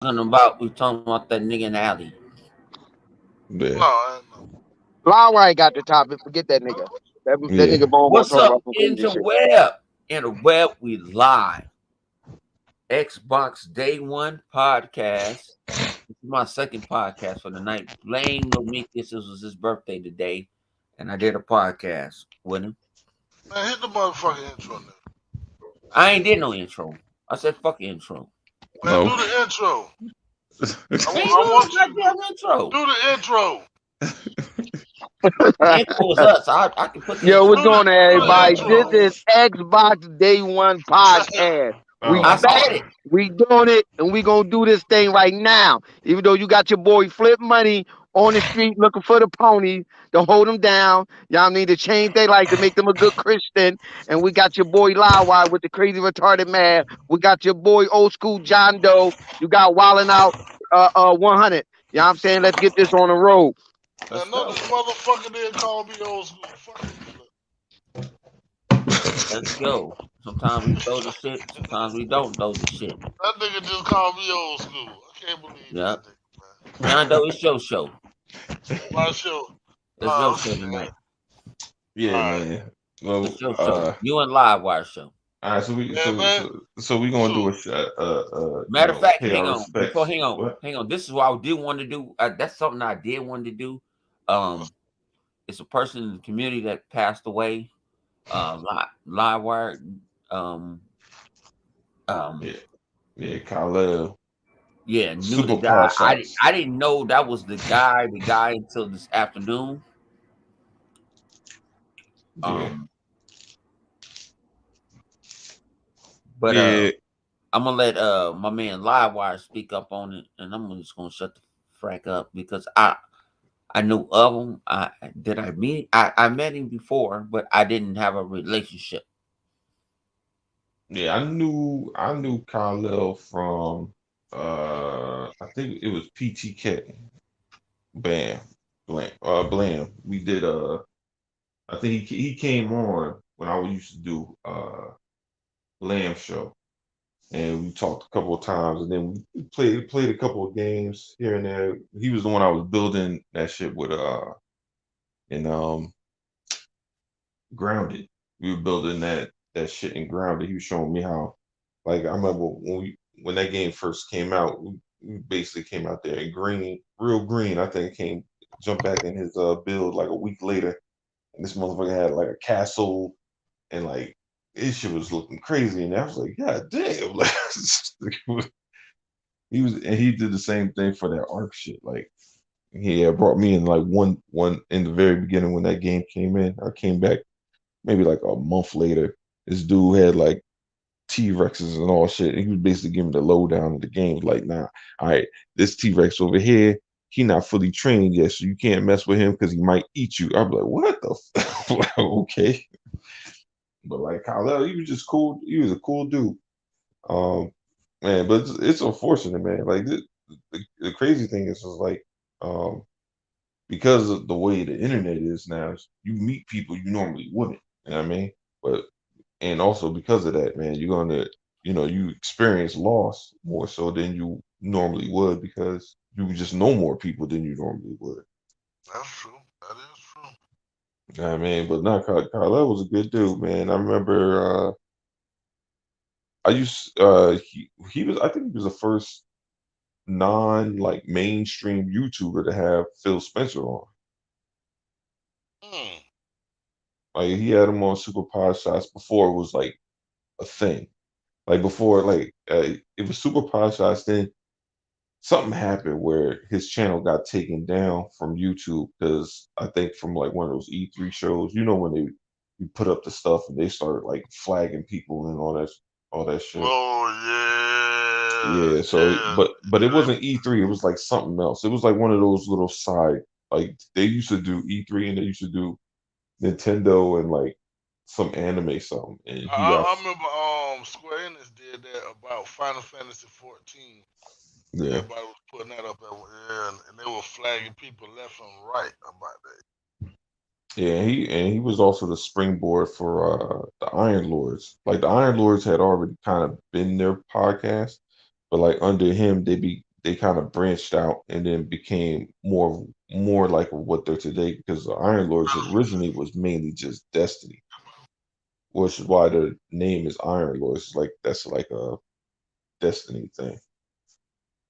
We talking about that nigga in the alley. Yeah, No, I ain't know. Flower ain't got the topic. Forget that nigga. That yeah. nigga Bone want to What's talk up, about some crazy shit. interweb? Interweb, we live. Xbox Day One podcast. This is my second podcast for the night. Blame Nomicus. This was his birthday today, and I did a podcast with him. Man, hit the motherfucking intro, nigga. I ain't did no intro. I said fuck intro. Man, No. do the intro. I ain't I doing want no you to goddamn intro. do the intro. The intro was us. I can put the Yo, intro what's Do on. the going on, do the everybody? This intro. is Xbox Day One podcast. We I Oh back. said my. it. We doing it, and we gonna do this thing right now. Even though you got your boy Flip Money on the street looking for the ponies to hold them down, y'all need to change their life to make them a good Christian. And we got your boy Lawai with the crazy retarded man. We got your boy Old School John Doe. You got Wildin' Out 100. You know what I'm saying? Let's get this on the road. Let's Man, no, go. this motherfucker didn't call me old school. Fuck you, Flip. Let's go. Sometimes we throw the shit. Sometimes we don't throw the shit. That nigga just called me old school. I can't believe this Yep. nigga, man. John Doe, it's your show. My show. It's your show Man. tonight. Yeah, Alright. man. Well, It's your show. You and Livewire show. all right. So we Yeah, so man. so so we gonna do Shoot. a Matter of fact, pay hang our on. Before, respects. hang on, What? hang on. This is what I did want to do. That's something I did want to do. Um, it's a person in the community that passed away. Livewire. Um, um, Yeah, yeah. Kyle, yeah, knew the super guy. pod shots. I didn't know that was the guy until this afternoon. Yeah, Um, but yeah. I'm gonna let my man Livewire speak up on it, and I'm just gonna shut the frack up because I knew of him. I met him before, but I didn't have a relationship. Yeah, I knew Kyle from I think it was PTK. Bam. Blam. We did I think he came on when I used to do Lamb show. And we talked a couple of times, and then we played a couple of games here and there. He was the one I was building that shit with in Grounded. We were building that shit in Grounded. He was showing me how, like, I remember when that game first came out, we basically came out there in green, real green. I think came jumped back in his build like a week later, and this motherfucker had like a castle and like this shit was looking crazy, and I was like, God damn, like he did the same thing for that arc shit. Like he had brought me in like one in the very beginning when that game came in. I came back maybe like a month later. This dude had like T Rexes and all shit. And he was basically giving the lowdown of the game. Like, nah, all right, this T Rex over here, he not fully trained yet, so you can't mess with him because he might eat you. I'm like, what the okay. But like Kyle, he was just cool. He was a cool dude. Um, man, but it's unfortunate, man. Like the crazy thing is like, um, because of the way the internet is now, you meet people you normally wouldn't. You know what I mean? But and also because of that, man, you're gonna, you experience loss more so than you normally would because you just know more people than you normally would. That's true. That is true. You know what I mean? But not Kyle was a good dude, man. I remember he was, I think he was the first non like mainstream YouTuber to have Phil Spencer on. Hmm. Like he had him on Super Pod Shots before it was like a thing. Like before, like it was Super Pod Shots. Then something happened where his channel got taken down from YouTube because I think from like one of those E3 shows. You know when they you put up the stuff and they started like flagging people and all that shit. Oh Yeah, yeah, so yeah. but it wasn't E3, it was like something else. It was like one of those little side, like they used to do E3 and they used to do Nintendo and like some anime something and he got I remember Square Enix did that about Final Fantasy 14. yeah. Everybody was putting that up and they were flagging people left and right about that. Yeah, and he was also the springboard for the Iron Lords. Like the Iron Lords had already kind of been their podcast, but like under him they kind of branched out and then became more like what they're today because the Iron Lords originally was mainly just Destiny, which is why the name is Iron Lords. It's like that's like a Destiny thing.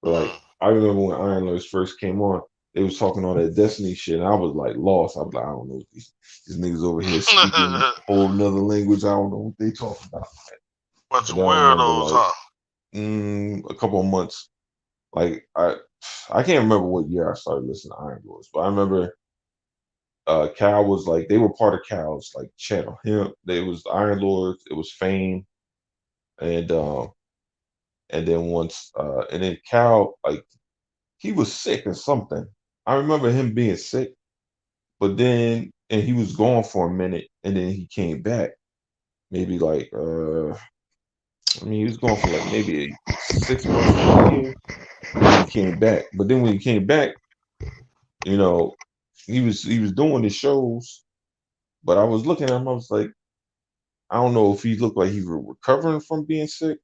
But like Mm. I remember when Iron Lords first came on, they was talking all that Destiny shit, and I was like lost. I was like, I don't know what these niggas over here speaking a whole nother language. I don't know what they talking about. Bunch But of then I remember weirdos, like huh? a couple of months, like I can't remember what year I started listening to Iron Lords, but I remember Cal was like they were part of Cal's like channel. Him, they was Iron Lords, it was Fame, and and then once and then Cal like he was sick or something. I remember him being sick, but then and he was gone for a minute, and then he came back. Maybe like I mean he was gone for like maybe 6 months to a year, and then he came back. But then when he came back, you know, he was doing the shows, but I was looking at him, I was like, I don't know if he looked like he was recovering from being sick,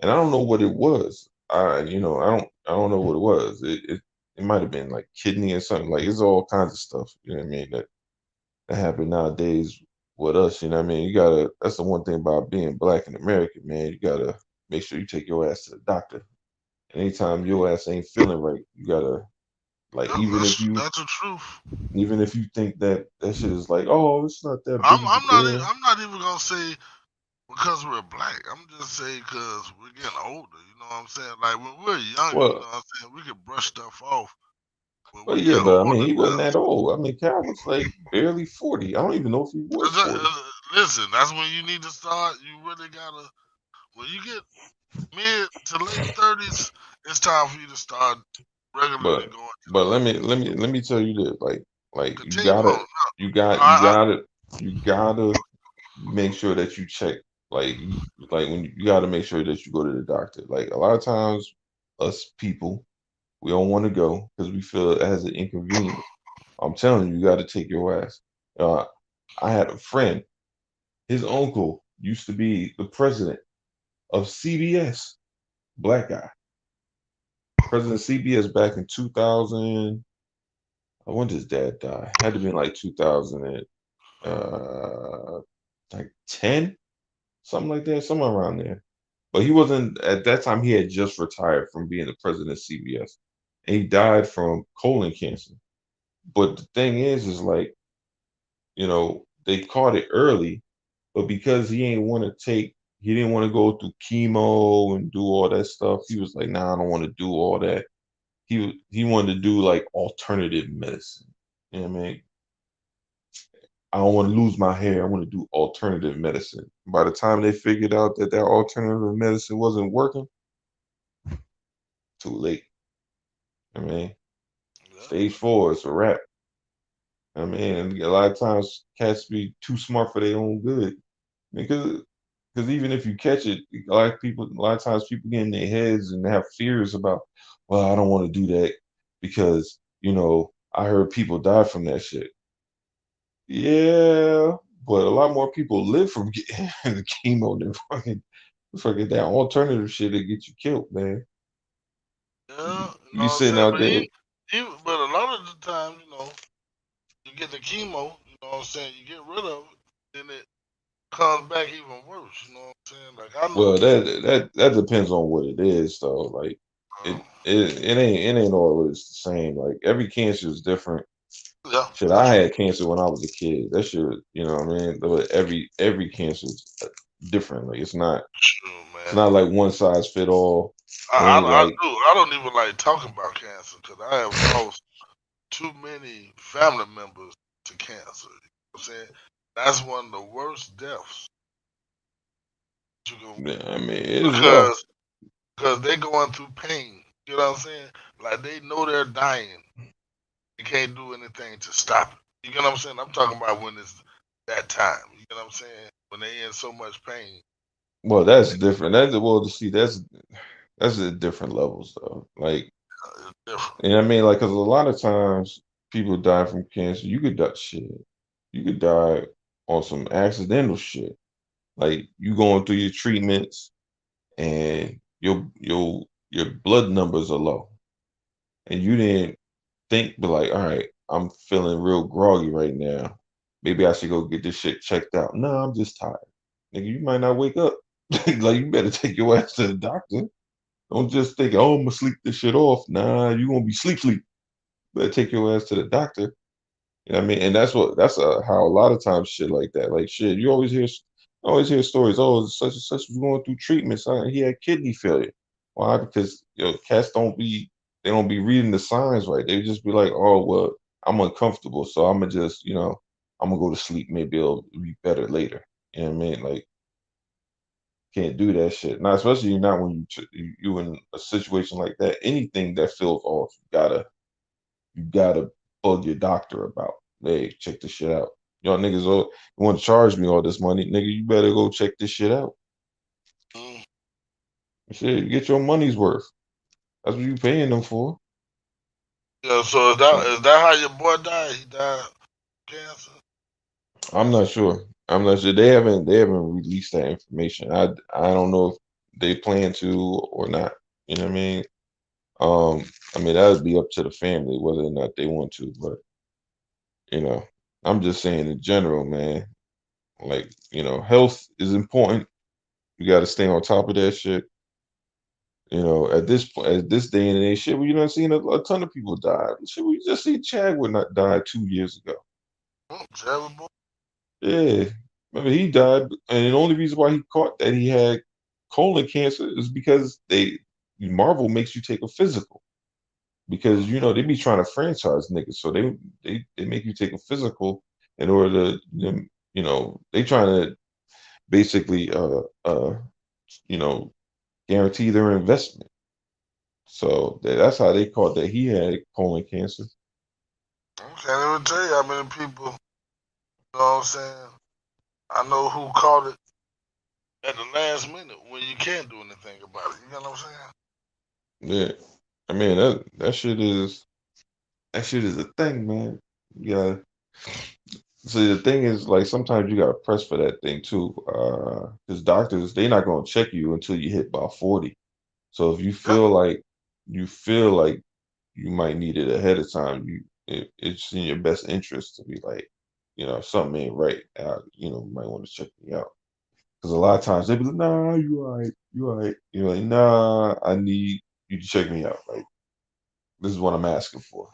and I don't know what it was. I don't know what it was. It might have been like kidney or something. Like it's all kinds of stuff. You know what I mean? That happen nowadays with us. You know what I mean? You gotta. That's the one thing about being black in America, man. You gotta make sure you take your ass to the doctor. Anytime your ass ain't feeling right, you gotta like Yep, that's the truth. even if you think that shit is like, oh, it's not that big I'm of a I'm not e- deal. I'm not even gonna say because we're black. I'm just saying because we're getting older. You know what I'm saying? Like when we're younger, you know Well, what I'm saying? We could brush stuff off. When well, we yeah, get but I older, mean, he wasn't that old. I mean, Cal was like barely 40. I don't even know if he was 40. listen, that's when you need to start. You really gotta. When you get mid to late 30s, it's time for you to start regularly But going to but the let me tell you this, like you continue gotta on. you got you I, gotta you gotta make sure that you check like when you gotta make sure that you go to the doctor. Like a lot of times, us people we don't want to go because we feel it has an inconvenience. I'm telling you, you got to take your ass. Uh, I had a friend. His uncle used to be the president of CBS. Black guy, president of CBS back in 2000. When did his dad die? Had to be like 2000 and like 10, something like that, somewhere around there. But he wasn't at that time. He had just retired from being the president of CBS, and he died from colon cancer. But the thing is like they caught it early, but because he didn't want to go through chemo and do all that stuff. He was like, nah, I don't want to do all that. He wanted to do like alternative medicine. You know what I mean? I don't want to lose my hair. I want to do alternative medicine. By the time they figured out that alternative medicine wasn't working, too late. I mean, yeah. stage 4 is a wrap. I mean, a lot of times cats be too smart for their own good. Because even if you catch it, a lot of times people get in their heads and have fears about, well, I don't want to do that because I heard people die from that shit. Yeah, but a lot more people live from getting the chemo than fucking that alternative shit that get you killed, man. Yeah, you know You what I'm sitting saying? out But there. but a lot of the time, you get the chemo, you know what I'm saying, you get rid of it, then it comes back even worse, you know what I'm saying? Like I know Well, people that depends on what it is, though. Like um, it ain't always the same. Like every cancer is different. yeah, Shit, I that's had cancer when I was a kid. That shit, you know what I mean? But every cancer is different. Like true, it's man. not like one size fit all. It I, ain't I, I like do. I don't even like talking about cancer because I have lost too many family members to cancer. You know what I'm saying? That's one of the worst deaths you can yeah, I mean, it is rough. because because they going through pain. You know what I'm saying? Like they know they're dying. They can't do anything to stop it. You know what I'm saying? I'm talking about when it's that time. You know what I'm saying? When they in so much pain. Well, that's different. That's at different levels though. Like, It's different. and I mean, like, cause a lot of times people die from cancer. You could die shit. You could die on some accidental shit. Like you going through your treatments and your blood numbers are low. and you didn't think, but like, all right, I'm feeling real groggy right now. Maybe I should go get this shit checked out. No, I'm just tired. Nigga, you might not wake up. Like, you better take your ass to the doctor. Don't just think, oh, I'm gonna sleep this shit off. Nah, you gonna be sleep. Better take your ass to the doctor. You know what I mean? And how a lot of times shit like that. Like shit, you always hear stories. Oh, such and such was going through treatment. Son, he had kidney failure. Why? Because cats they don't be reading the signs right. They just be like, oh well, I'm uncomfortable, so I'm gonna just I'm gonna go to sleep. Maybe it'll be better later. You know what I mean? Like can't do that shit. Not especially not when you in a situation like that. Anything that feels off, you gotta bug your doctor about. Hey, check this shit out. Y'all niggas want to charge me all this money, nigga. You better go check this shit out. Mm. Shit, you get your money's worth. That's what you paying them for. Yeah, so is that how your boy died? He died of cancer. I'm not sure. I'm not sure. They haven't released that information. I don't know if they plan to or not. You know what I mean? I mean that would be up to the family whether or not they want to, but you know, I'm just saying in general, man. Like, health is important. You got to stay on top of that shit. At this day and age, shit, we not seen a ton of people die. Shit, we just see Chadwick not died 2 years ago. Terrible. Yeah, remember he died, and the only reason why he caught that he had colon cancer is because Marvel makes you take a physical because they be trying to franchise niggas, so they make you take a physical in order to they trying to basically you know guarantee their investment. So that's how they caught that he had colon cancer. I can't even tell you how many people, you know what I'm saying? I know who caught it at the last minute when you can't do anything about it. You know what I'm saying? Yeah, I mean that shit is a thing, man. Yeah. See, the thing is, like, sometimes you gotta press for that thing too, because doctors they not gonna check you until you hit about 40. So if Yeah. you feel like you might need it ahead of time, it's in your best interest to be like, something ain't right. You might want to check me out. Because a lot of times they be like, nah, you all right. You're like, nah, I need you to check me out. Like, this is what I'm asking for.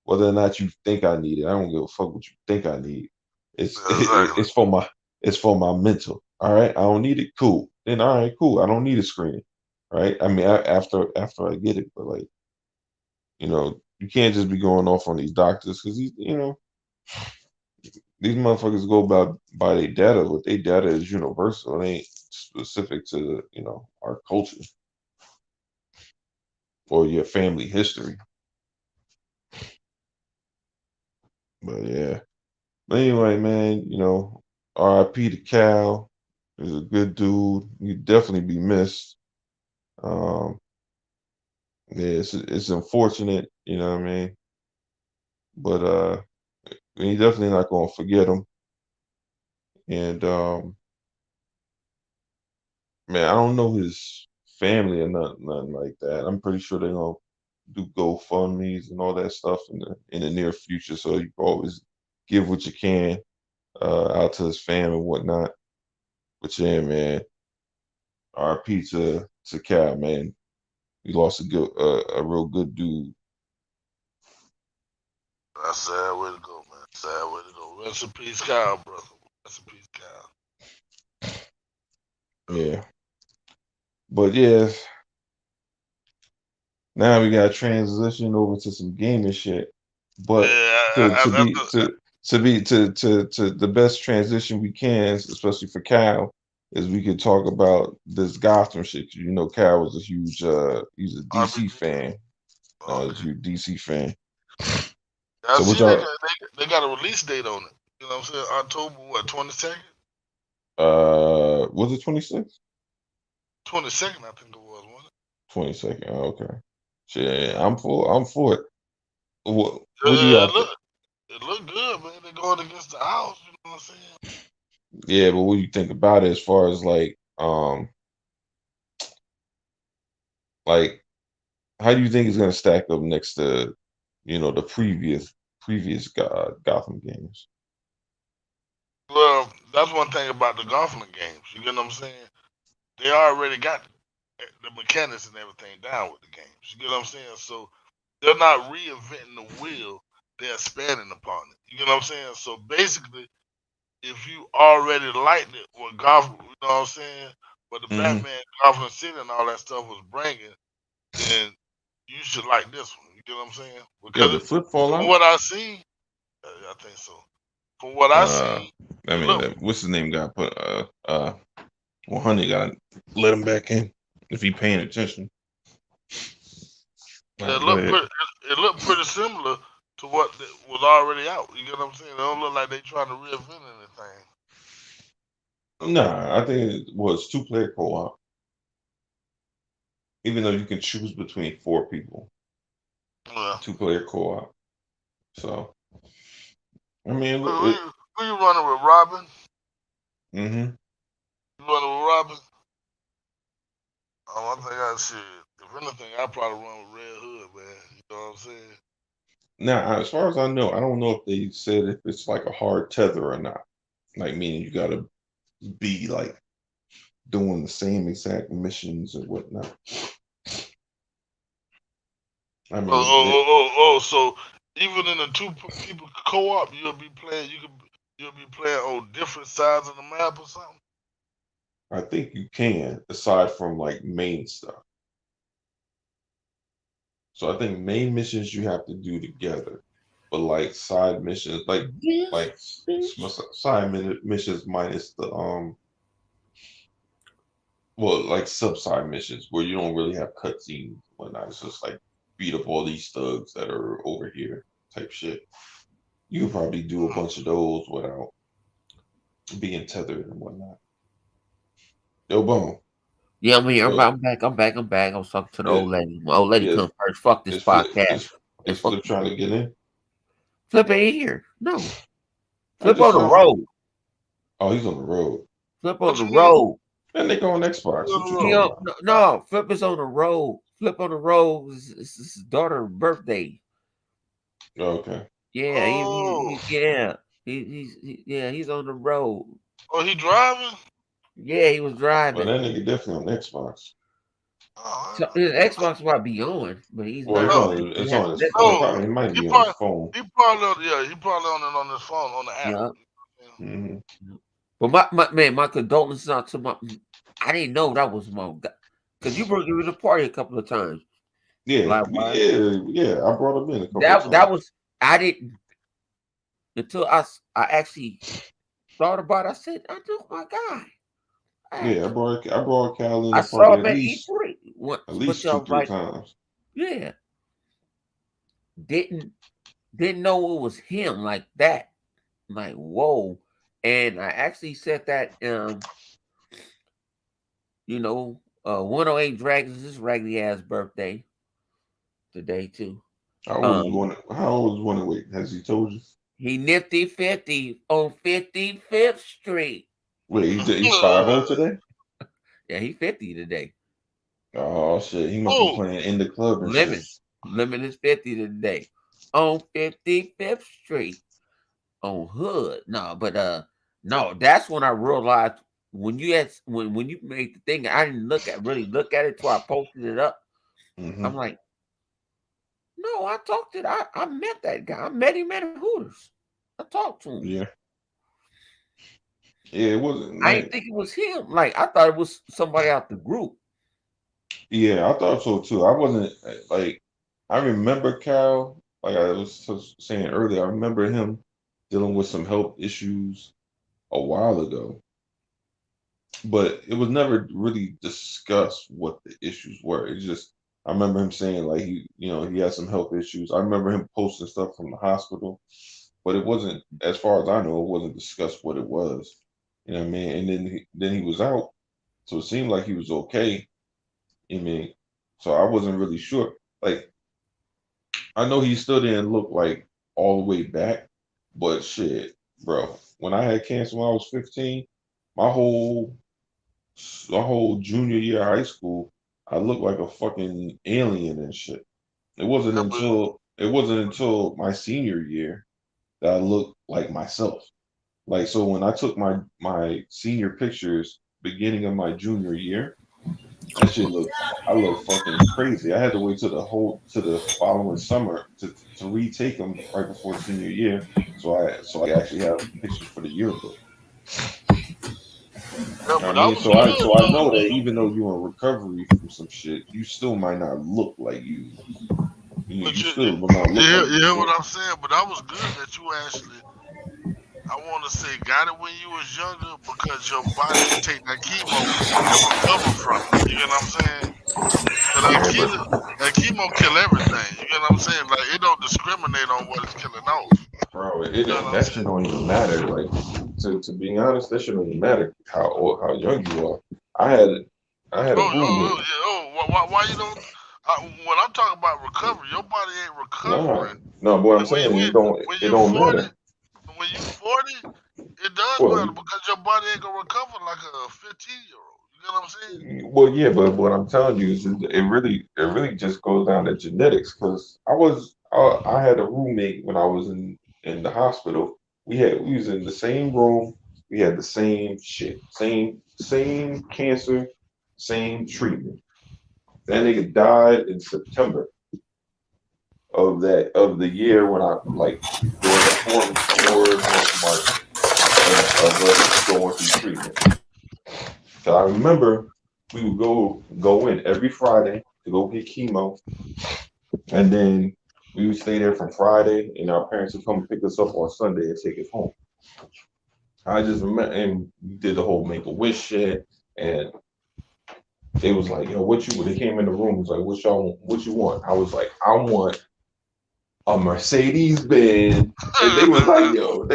Whether or not you think I need it, I don't give a fuck what you think I need. It's Exactly. it's for my mental. All right, I don't need it. Cool. Then all right, cool. I don't need a screening. Right. I mean, after I get it, but like, you can't just be going off on these doctors because these motherfuckers go by their data, but their data is universal. It ain't specific to our culture or your family history. But yeah. But anyway, man, R.I.P. to Cal. He's a good dude. He'd definitely be missed. Um, yeah, it's unfortunate, you know what I mean? But we definitely not gonna forget him. And man, I don't know his family or nothing like that. I'm pretty sure they're gonna do GoFundMe's and all that stuff in the near future. So you can always give what you can out to his fam and whatnot. But yeah, man, RP to Cal, man. We lost a real good dude. That's a sad way to go, man. Sad way to go. Rest in peace, Kyle, brother. Rest in peace, Kyle. Yeah, but yeah, now we got to transition over to some gaming shit. But Yeah, to be to the best transition we can, especially for Cal, is we could talk about this Gotham shit. You know, Cal was a huge he's a DC RPG. fan. He's a Okay. huge DC fan. I So what see they y'all got they got a release date on it. You know what I'm saying? October what, 22nd? was it 26? 22nd, I think it was, wasn't 22nd. Oh, okay. it? Shit, Yeah. I'm for it. What do Uh, y'all it think? look it look good, man. They going against the house, you know what I'm saying? Yeah, but what do you think about it as far as like How do you think it's gonna stack up next to, the previous Gotham games? Well, that's one thing about the golfing games. You get what I'm saying? They already got the mechanics and everything down with the games. You get what I'm saying? So they're not reinventing the wheel; they're expanding upon it. You get what I'm saying? So basically, if you already liked it, what golf, you know what I'm saying? But the Hmm. Batman Gotham City and all that stuff was bringing, then you should like this one. You get what I'm saying? Yo, Because did Flip fall from out? what I see, I think so. From what I Uh, see, I it mean, looked what's his name got put? Well, Honey got let him back in if he paying attention. it Go looked ahead. pretty, it looked pretty similar to what was already out. You get what I'm saying? It don't look like they trying to reinvent anything. Nah, I think it was two-player co-op. Even though you can choose between four people, Yeah. two-player co-op. So, I mean, Who you running with, Robin? mm-hmm. You running with Robin? I think I should. If anything, I probably run with Red Hood, man. You know what I'm saying? Now, as far as I know, I don't know if they said if it's like a hard tether or not. Like, meaning you gotta be like doing the same exact missions and whatnot. I mean, So even in a two people co-op, you'll be playing. You'll be playing on different sides of the map or something. I think you can, aside from like main stuff. So I think main missions you have to do together, but like side missions, Yes, like bitch. missions minus the well, like sub-side missions where you don't really have cutscenes and whatnot. It's just like beat up all these thugs that are over here type shit. You could probably do a bunch of those without being tethered and whatnot. Yo, Bone. Yeah, I'm here. Yo, I'm back. I'm back. I'm back. I was talking to the yeah, old lady. My old lady yeah. come first. Fuck this Is Flip podcast. And is fuck Flip you, trying to get in? Flip ain't here. No. I Flip just on the saw. road. Oh, he's on the road. Flip on What the you mean? road. That nigga on You Xbox. on What the you He talking road? up, about? no, Flip is on the road. Flip on the road. It's his daughter's birthday. Okay. Yeah, Oh, yeah. He's on the road. oh, he driving? Yeah, he was Well, driving. that nigga definitely on Xbox. So his Xbox might be on, but he's Well, not. no, it's on his. It no. probably might He be on his probably, phone. he probably on it on his phone on the app. Yeah. Hmm. But my condolences out to my. I didn't know that was my guy because you brought him to the party a couple of times. Yeah, Likewise, yeah. I brought him in a couple of that times. was I didn't until I actually thought about it. I said, I know my guy. Yeah, Actually, I brought Cal in I the party saw him at E3 at once, but least two, y'all three like, times. yeah, didn't didn't know it was him like that. Like, whoa. And I actually said that 108 Dragons his raggedy ass birthday today too. Um How old is one? Wait, has he told you? he nifty 50 on 55th Street. Wait, he's 50 today. Yeah, he 50 today. Oh shit, he must be Oh, playing in the club and shit. Lemon is 50 today. On 55th Street. On Hood. No, but no, that's when I realized when you made the thing, I didn't really look at it till I posted it up. Hmm. I'm like, no, I met that guy. I met him at Hooters. I talked to him. Yeah, yeah. It wasn't I didn't like. think it was him. Like I thought it was somebody out the group. Yeah, I thought so too. I wasn't like. I remember Cal. Like I was saying earlier, I remember him dealing with some health issues a while ago, but it was never really discussed what the issues were. It's just I remember him saying like he had some health issues. I remember him posting stuff from the hospital, but it wasn't, as far as I know, it wasn't discussed what it was. You know what I mean? And then he was out, so it seemed like he was okay. I mean, so I wasn't really sure. Like I know he still didn't look like all the way back, but shit, bro. When I had cancer when I was 15, my whole junior year of high school, I looked like a fucking alien and shit. It wasn't Yeah, but until my senior year that I looked like myself. Like so when I took my senior pictures beginning of my junior year, that shit I look fucking crazy. I had to wait to the following summer to retake them right before senior year. So I actually have pictures for the yearbook. yeah, I but that mean, was good so I though. know that even though you're in recovery from some shit, you still might not look like you. But You still will not look like you you. hear what So I'm saying? But that was good that you actually, I want to say, got it when you was younger because your body could take that chemo and recover from it. You get what I'm saying? Cause yeah, but that chemo kill everything. You get what I'm saying? Like it don't discriminate on what it's killing off. bro, You know what I'm that shit saying? don't even matter. Like to be honest, that shit don't even matter how young you are. I had I had a roommate. Yeah. Why you don't? When I'm talking about recovery, your body ain't Nah, recovering. no, but I'm When saying when it you don't 40, matter. when you 40, it does Well, matter because your body ain't gonna recover like a 15-year-old. You get what I'm saying? yeah, but what I'm telling you is it really just goes down to genetics. Because I had a roommate when I was in the hospital. We was in the same room. We had the same shit, same cancer, same treatment. That nigga died in September of the year when I like during the 4 month mark of us going through treatment. So I remember we would go in every Friday to go get chemo, and then we would stay there from Friday, and our parents would come pick us up on Sunday and take us home. I just remember, and we did the whole Make a Wish shit, and they was like, "Yo, what you?" They came in the room, was like, what you want?" I was like, "I want a Mercedes Benz," and they was like, "Yo, you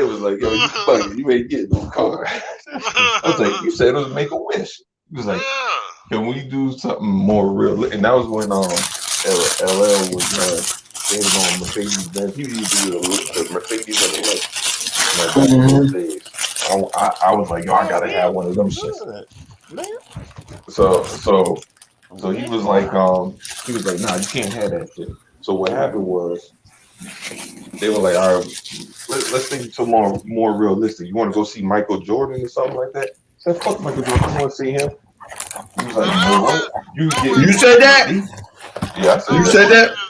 bugging? You ain't getting no car." I was like, "You said it was Make a Wish." He was like, Yeah. "Can we do something more real?" And that was when LL was they was on Mercedes Benz. He used to do the Mercedes LX, like back in those days. I was like, "Yo, I Oh gotta yeah, have one of them shits." good man. So so so Yeah, he was like, "Nah, you can't have that shit." So what happened was they were like, "All right, let's think to more realistic. You want to go see Michael Jordan or something like that?" I said, "Fuck Michael Jordan. I want to see him." He was No, like, "Well, why? You they get You always said want you to. that? me?" Yeah, I They said You always that. said want that? you to.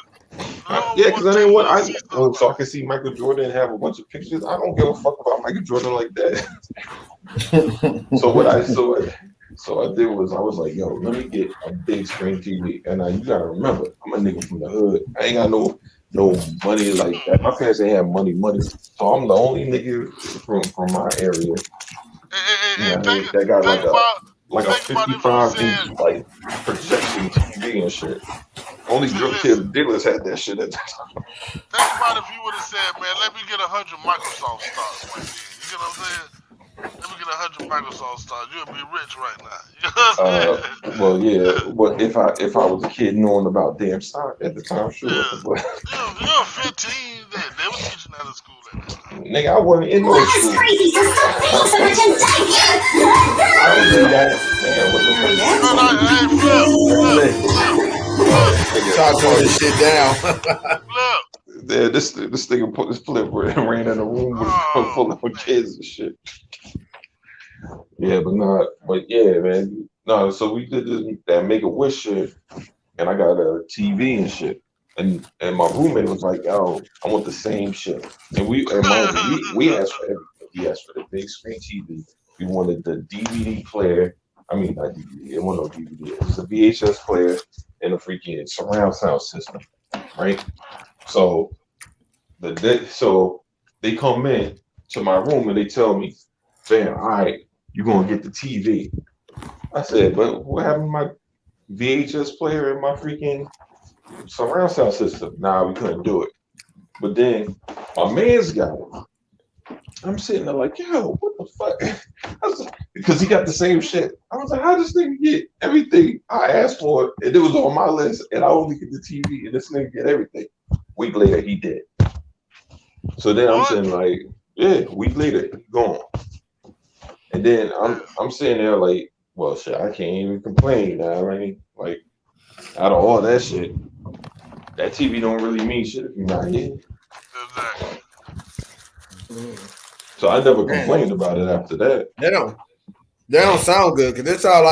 They always Yeah, want because I to didn't take you want to see so I somebody. could see Michael Jordan and have a bunch of pictures. I don't give a fuck about Michael Jordan like that. So what I so I did was I was like, "Yo, let me get a big screen TV." And you gotta remember, I'm a nigga from the hood. I ain't got no money like that. My parents ain't have money. So I'm the only nigga from my area. You know, And what I mean, that got think like a think about if you would have 55-inch said. like projection TV and shit. Only drug Listen. dealers had that shit at the Think about if you would have said, man, let me get 100 Microsoft stars right then. You get what I'm saying? Let me get 100 Microsoft stars. You'll be rich right now. You know what I'm saying? Well, yeah, but if I was a kid knowing about damn stock at the time, sure. Yeah. But You're 15. They was teaching that in school at that time. nigga, I wasn't in no That's school. crazy. Just stop being so I I can was see in that. man, what the fuck is No, you no, talking about? hey, Flip. Nigga, Start I'm doing talking. this shit down. Flip. Yeah, this nigga put this flip where he ran in a room with Oh, full of man. kids and shit. Yeah, but yeah, man. No, so we did that Make a Wish shit, and I got a TV and shit. And my roommate was like, "Yo, I want the same shit." And mind you, we asked for everything. We asked for the big screen TV. We wanted the DVD player. I mean, not DVD. It wasn't no DVD. It was a VHS player and a freaking surround sound system, right? So so they come in to my room and they tell me, "Fam, all right, you gonna get the TV." I said, "But what happened to my VHS player and my freaking surround sound system?" Nah, we couldn't do it. But then my man's got it. I'm sitting there like, "Yo, what the fuck?" Because he got the same shit. I was like, "How this nigga get everything I asked for? And it was on my list, and I only get the TV, and this nigga get everything." Week later, he did. So then I'm What? saying like, yeah, week later, he gone. And then I'm sitting there like, well, shit, I can't even complain now. I mean, like, Out of all that shit, that TV don't really mean shit if you're not here. Exactly. So I never Man. complained about it after that. They don't sound good because it sound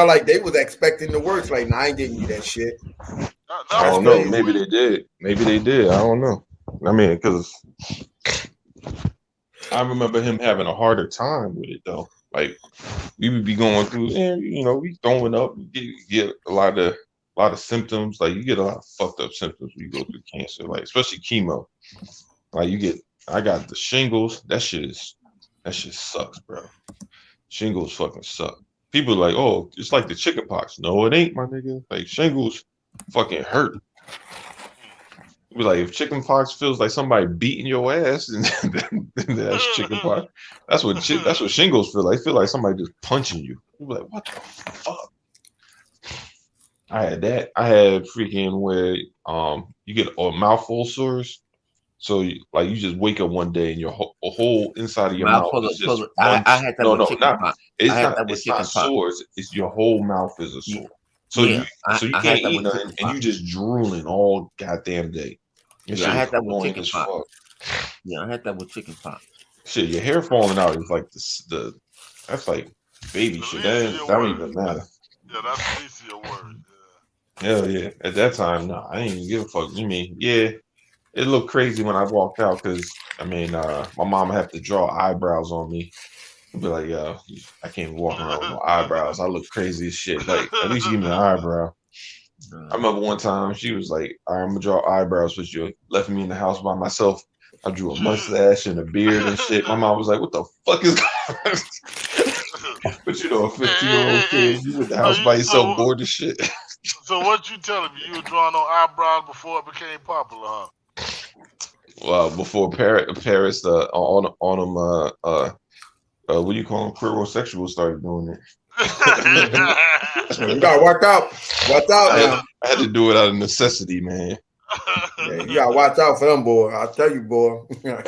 like they was expecting the worst. Like, nah, I ain't getting you that shit. I don't know. Maybe they did. I don't know. I mean, because I remember him having a harder time with it though. Like we would be going through, and we throwing up, get a lot of symptoms. Like you get a lot of fucked up symptoms when you go through cancer, like especially chemo. Like I got the shingles. That shit sucks, bro. Shingles fucking suck. People are like, oh, it's like the chicken pox. No, it ain't, my nigga. Like shingles fucking hurt. It was like if chicken pox feels like somebody beating your ass, then that's chicken pox. That's what shingles feel like. Feel like somebody just punching you. You be like, what the fuck? I had that. I had freaking where you get a mouthful sores. So you just wake up one day and your whole inside of your mouth is just I had that with chicken pox. It's not sores. It's your whole mouth is a sore. So you can't eat nothing and you just drooling all goddamn day. I had that with chicken pox. Yeah, I had that with chicken pox. Shit, your hair falling out is like that's like baby shit. That don't even matter. Yeah, that's the least of your words. Hell yeah. At that time, nah, I didn't even give a fuck. You mean, yeah. It looked crazy when I walked out because my mom had to draw eyebrows on me. I'd be like, yo, I can't walk around with no eyebrows. I look crazy as shit. Like, at least give me an eyebrow. I remember one time she was like, all right, I'm gonna draw eyebrows, but you left me in the house by myself. I drew a mustache and a beard and shit. My mom was like, what the fuck is going on? But a 15-year-old kid, you with the house by yourself, bored as shit. So what you telling me? You were drawing on eyebrows before it became popular, huh? Well, before Paris, what do you call them? Queerosexuals started doing it. You gotta watch out. Watch out now. I had to do it out of necessity, man. Yeah, you gotta watch out for them, boy. I'll tell you, boy. Yeah,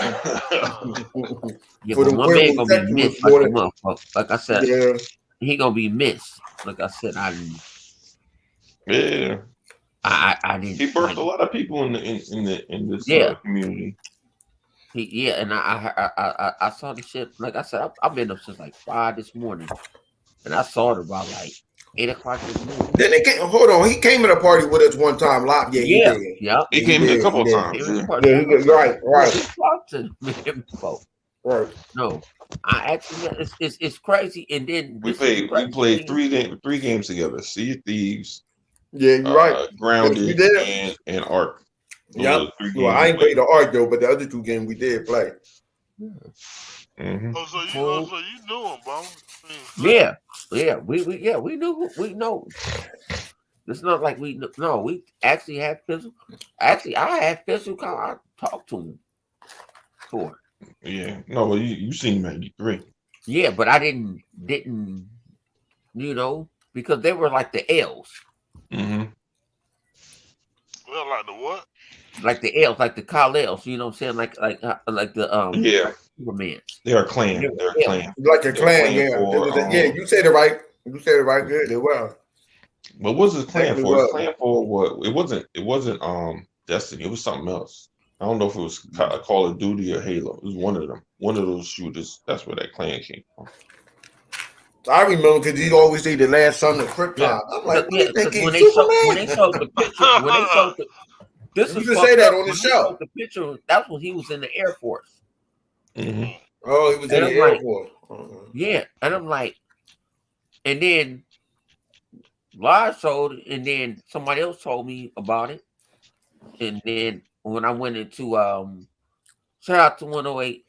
but one man gonna be missed like a motherfucker. Like I said, yeah. He gonna be missed. Like I said, I didn't. He birthed a lot of people in this community. And I saw the shit. Like I said, I've been up since like 5 this morning, and I saw it about like 8 o'clock this morning. Then hold on. He came to the party with us one time live. Yeah, he did. Yeah, he came in a couple of times. Right. He talked to him before. Right. No, I actually it's crazy. And then we played three games together. Sea of Thieves. Yeah, you're right. Grounded and Ark. Yeah. Well, I ain't played the Ark though, but the other 2 games we did play. Mm-hmm. Oh, so you knew him, bro? Yeah. We know. It's not like we actually had physical. Actually, I had physical. I talked to him for. Yeah. No, well, you seen him at E3. Yeah, but I didn't. Because they were like the L's. Mm-hmm. Well, like the what? Like the L's, like the Kal-Els, you know what I'm saying? Like the Superman. They're a clan. They're a clan. Like a clan, yeah. You said it right. You said it right good. They were. What was his clan for? His clan for what? It wasn't Destiny. It was something else. I don't know if it was Call of Duty or Halo. It was one of them. One of those shooters. That's where that clan came from. I remember because he always say the last son of Krypton. Yeah. I'm like, when they showed the picture, this you can say that on the show. The picture, that's when he was in the Air Force. Mm-hmm. Oh, he was in the Air Force. Yeah, and I'm like, and then Lars showed, and then somebody else told me about it, and then when I went into shout out to 108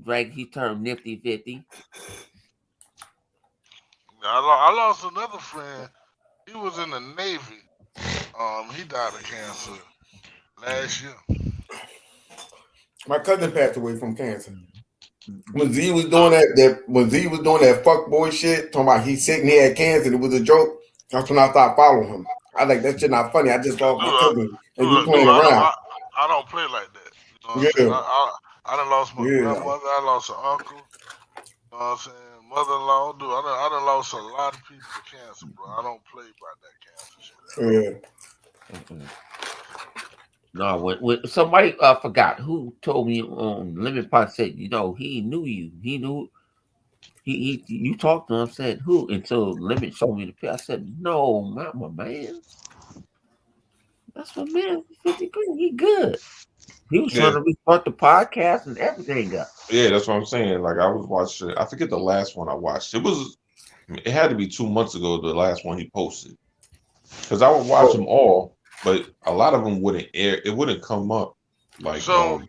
Drake, he turned nifty 50. I lost another friend. He was in the Navy. He died of cancer last year. My cousin passed away from cancer. When Z was doing that fuck boy shit, talking about he's sick and he had cancer, and it was a joke. That's when I started following him. I like that shit not funny. I just thought my cousin and you playing around. I don't play like that. You know what I done lost my grandmother. I lost an uncle. know what I'm saying? Mother-in-law, dude, I done lost a lot of people to cancer, bro. I don't play about that cancer shit. Yeah. No, when somebody forgot who told me on Lemon Pot said, he knew you. He knew he you talked to him, said who? Until Lemon showed me the picture. I said, no, not my man. That's my man, 50 Green. He good. He was trying Yeah. to restart the podcast and everything up. Yeah, that's what I'm saying. Like I was watching, I forget the last one I watched. It had to be 2 months ago, the last one he posted. Because I would watch them all, but a lot of them wouldn't air. It wouldn't come up. Like, So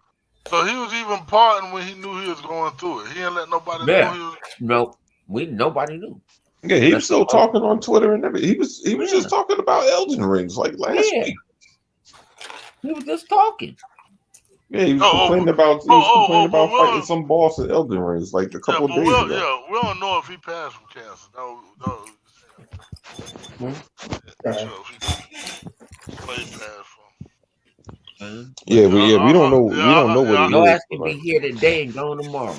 he was even parting when he knew he was going through it. He didn't let nobody know he was. No, nobody knew. yeah, he was still talking on Twitter and everything. He was just talking about Elden Rings like last week. He was just talking. Yeah, he was complaining about fighting some boss in Elden Rings like a couple of days ago. Yeah, we don't know if he passed from cancer. No. Yeah, we don't know. We don't know what it is. Your ass can be here today and gone tomorrow.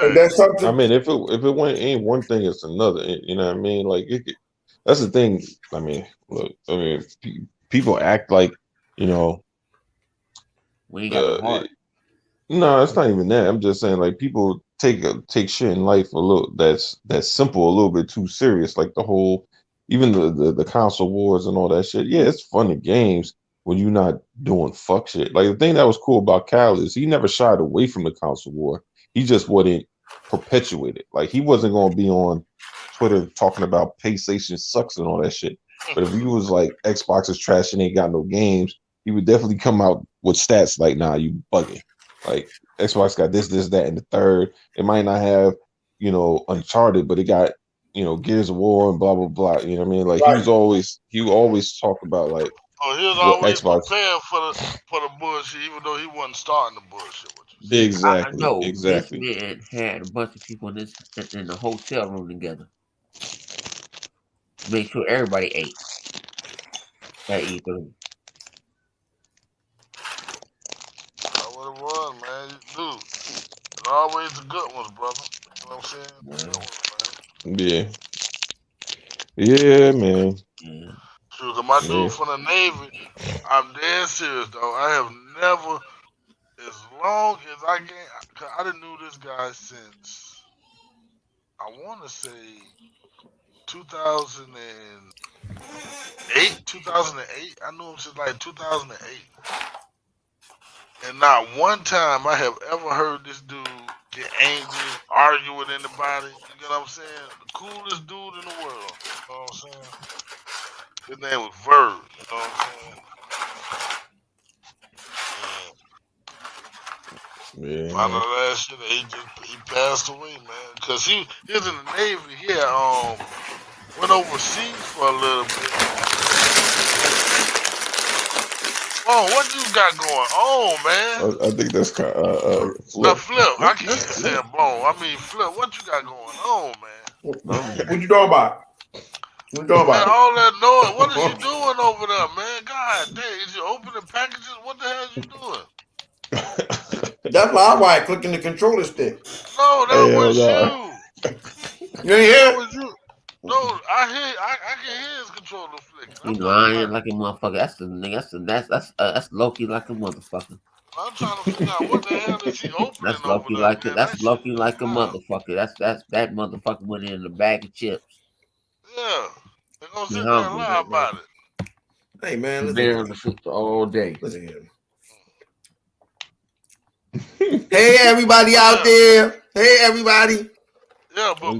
And that's something. I mean, if it went ain't one thing, it's another. You know what I mean? Like that's the thing. I mean, look. I mean, people act like we ain't got the heart. No, it's not even that. I'm just saying, like, people take shit in life a little that's simple a little bit too serious. Like the whole, even the console wars and all that shit. Yeah, it's fun and games when you're not doing fuck shit. Like the thing that was cool about Cal is he never shied away from the console war. He just wouldn't perpetuate it. Like he wasn't gonna be on Twitter talking about PlayStation sucks and all that shit. But if he was like Xbox is trash and ain't got no games, he would definitely come out with stats like, nah, you bugging. Like Xbox got this, that, and the third. It might not have, Uncharted, but it got, Gears of War and blah blah blah. You know what I mean? Like he would always talk about like. Oh, he was always prepared for the bullshit, even though he wasn't starting the bullshit. Exactly. I know exactly. This man had a bunch of people in the hotel room together. Make sure everybody ate at E3. That's what it was, man. Dude, it's always the good ones, brother. You know what I'm saying? Yeah. Yeah, man. Yeah. Shoot, my dude from the Navy, I'm dead serious, though. I have never, as long as I didn't know this guy since, I want to say 2008. I knew him since like 2008. And not one time I have ever heard this dude get angry, argue with anybody. You get what I'm saying? The coolest dude in the world. You know what I'm saying? His name was Verb. You know what I'm saying? Yeah. Final last year, he passed away, man. Because he was in the Navy. He went overseas for a little bit. Oh, what you got going on, man? I think that's kind of Flip. I keep saying Bone. I mean, Flip, what you got going on, man? What you talking about? What you talking about? All that noise. What is you doing over there, man? God damn, is you opening packages? What the hell is you doing? That's why I'm right clicking the controller stick. No, that was you. You ain't hear? That was you. No, I can hear his controller flicking. You lying like a motherfucker. That's Loki like a motherfucker. I'm trying to figure out what the hell is he opening That's Loki over like there, it. That's Loki like a motherfucker. That motherfucker went in a bag of chips. Yeah, they're gonna sit there and lie about it. Hey man, listen. There on the sister all day. Listen here. Hey everybody out there. Hey everybody. Yeah, but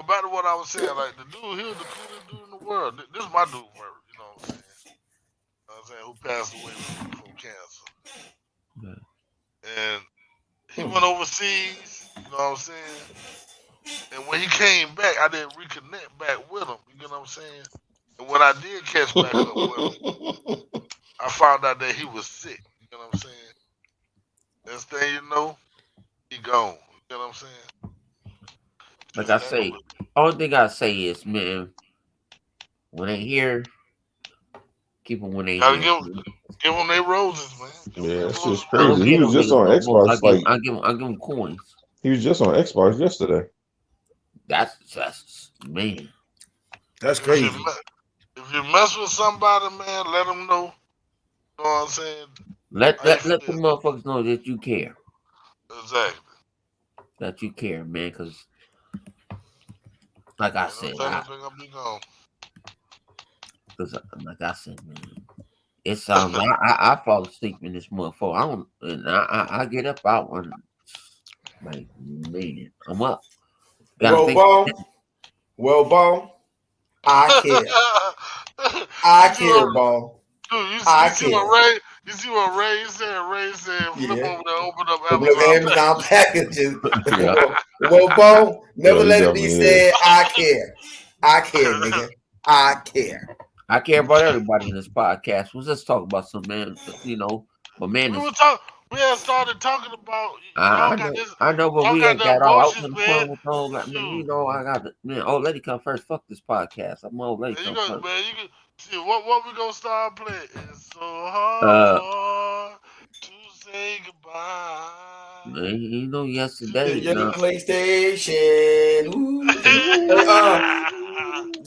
back to what I was saying, like the dude, he was the coolest dude in the world. This is my dude, you know what I'm saying? Who passed away from cancer. Yeah. And he went overseas, you know what I'm saying? And when he came back, I didn't reconnect back with him, you know what I'm saying? And when I did catch back up with him, I found out that he was sick, you know what I'm saying? Next thing you know, he gone, you know what I'm saying? Like I say, only thing I say is, man, when they here, keep them when they here. Give them their roses, man. Yeah, it's just crazy. He was just on Xbox. I give them coins. He was just on Xbox yesterday. That's man. That's If crazy. you mess with somebody, man, let them know. You know what I'm saying? Let How you the feel? motherfuckers know that you care. Exactly. That you care, man. Because like I Ain't no said, telling if they're gonna be gone. like I said, man. It sounds. I fall asleep in this motherfucker. I don't. And I get up out one. Like man, I'm up. Gotta Well, think. Bo, I care. You I see care, what, Bo. dude, you I see care. what Ray? You see what Ray said? Ray said, "Flip Yeah. over there, open up Open up Amazon." Amazon packages. Yeah. well, Bo, never you let it got be me said, I care. I care, nigga. I care. I care about everybody in this podcast. We'll just talk about some man. You know, but man, We is were talking. We had started talking about y'all I got know, this. I know, but Y'all we got ain't that got all out emotions, in the man. fun with old. Like, man, you Shoot, know, I got the man. Old lady come first. Fuck this podcast. I'm old lady man, come first. you can see what we gonna start playing. It's so Uh, hard to say goodbye. man, you know, To yesterday. your No, PlayStation. Ooh.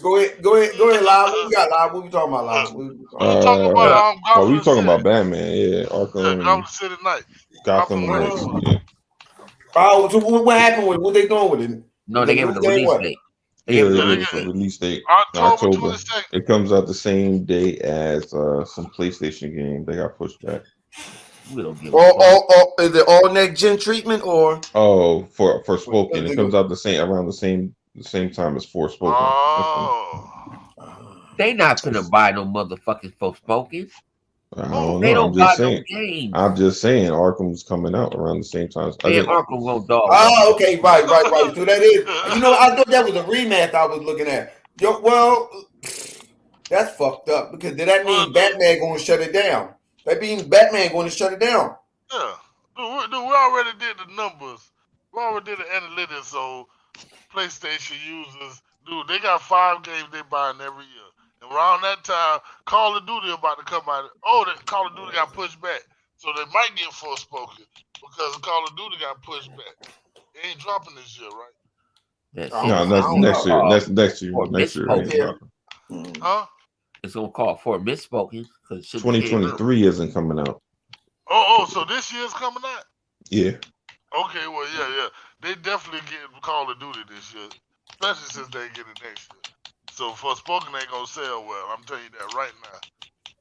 Go ahead, live. What we got, live? What we talking about, live? What we We talking were talking about uh, Oh, we Gotham talking City. about Batman? Yeah, Yeah, Arkham, Gotham City Knight. Gotham Gotham Knights. Knight. Yeah. Oh, so what happened with it? What they doing with it? no, Is it they a gave new it a game? release What? date. They Yeah, gave it they a Yeah, they gave release us a date. get release date in October October. 22nd. It comes out the same day as some PlayStation game. They got pushed back. We don't give a fuck. Is it all next gen treatment or? Oh, for Is Spoken, it comes it- out around the same time as Forspoken. Oh. They not finna buy no motherfucking Forspoken. I Who? don't They know. I'm don't buy just no saying. games. I'm just saying. Arkham's coming out around the same time. I Man, think. Arkham gonna dog. Oh, okay, right. So that is. You know, I thought that was a remaster I was looking at. Yo, well, that's fucked up because did that Well, mean Batman going to shut it down? That means Batman going to shut it down. yeah. Dude, we already did the numbers. We already did the analytics. So PlayStation users, dude, they got 5 games they buying every year. And around that time, Call of Duty about to come out. Oh, that Call of Duty got pushed back. So they might get Forspoken because Call of Duty got pushed back. It ain't dropping this year, right? That I shit No, don't, is I that's don't gonna next know. year. call Next year. for Next year ain't misspoken. dropping. Mm. Huh? It's gonna call for misspoken because shit came out. 2023 isn't coming out. Oh, so this year's coming out? Yeah. Okay, well, yeah. They definitely getting Call of Duty this year, especially since they get it next year. So Forspoken ain't gonna sell well. I'm telling you that right now,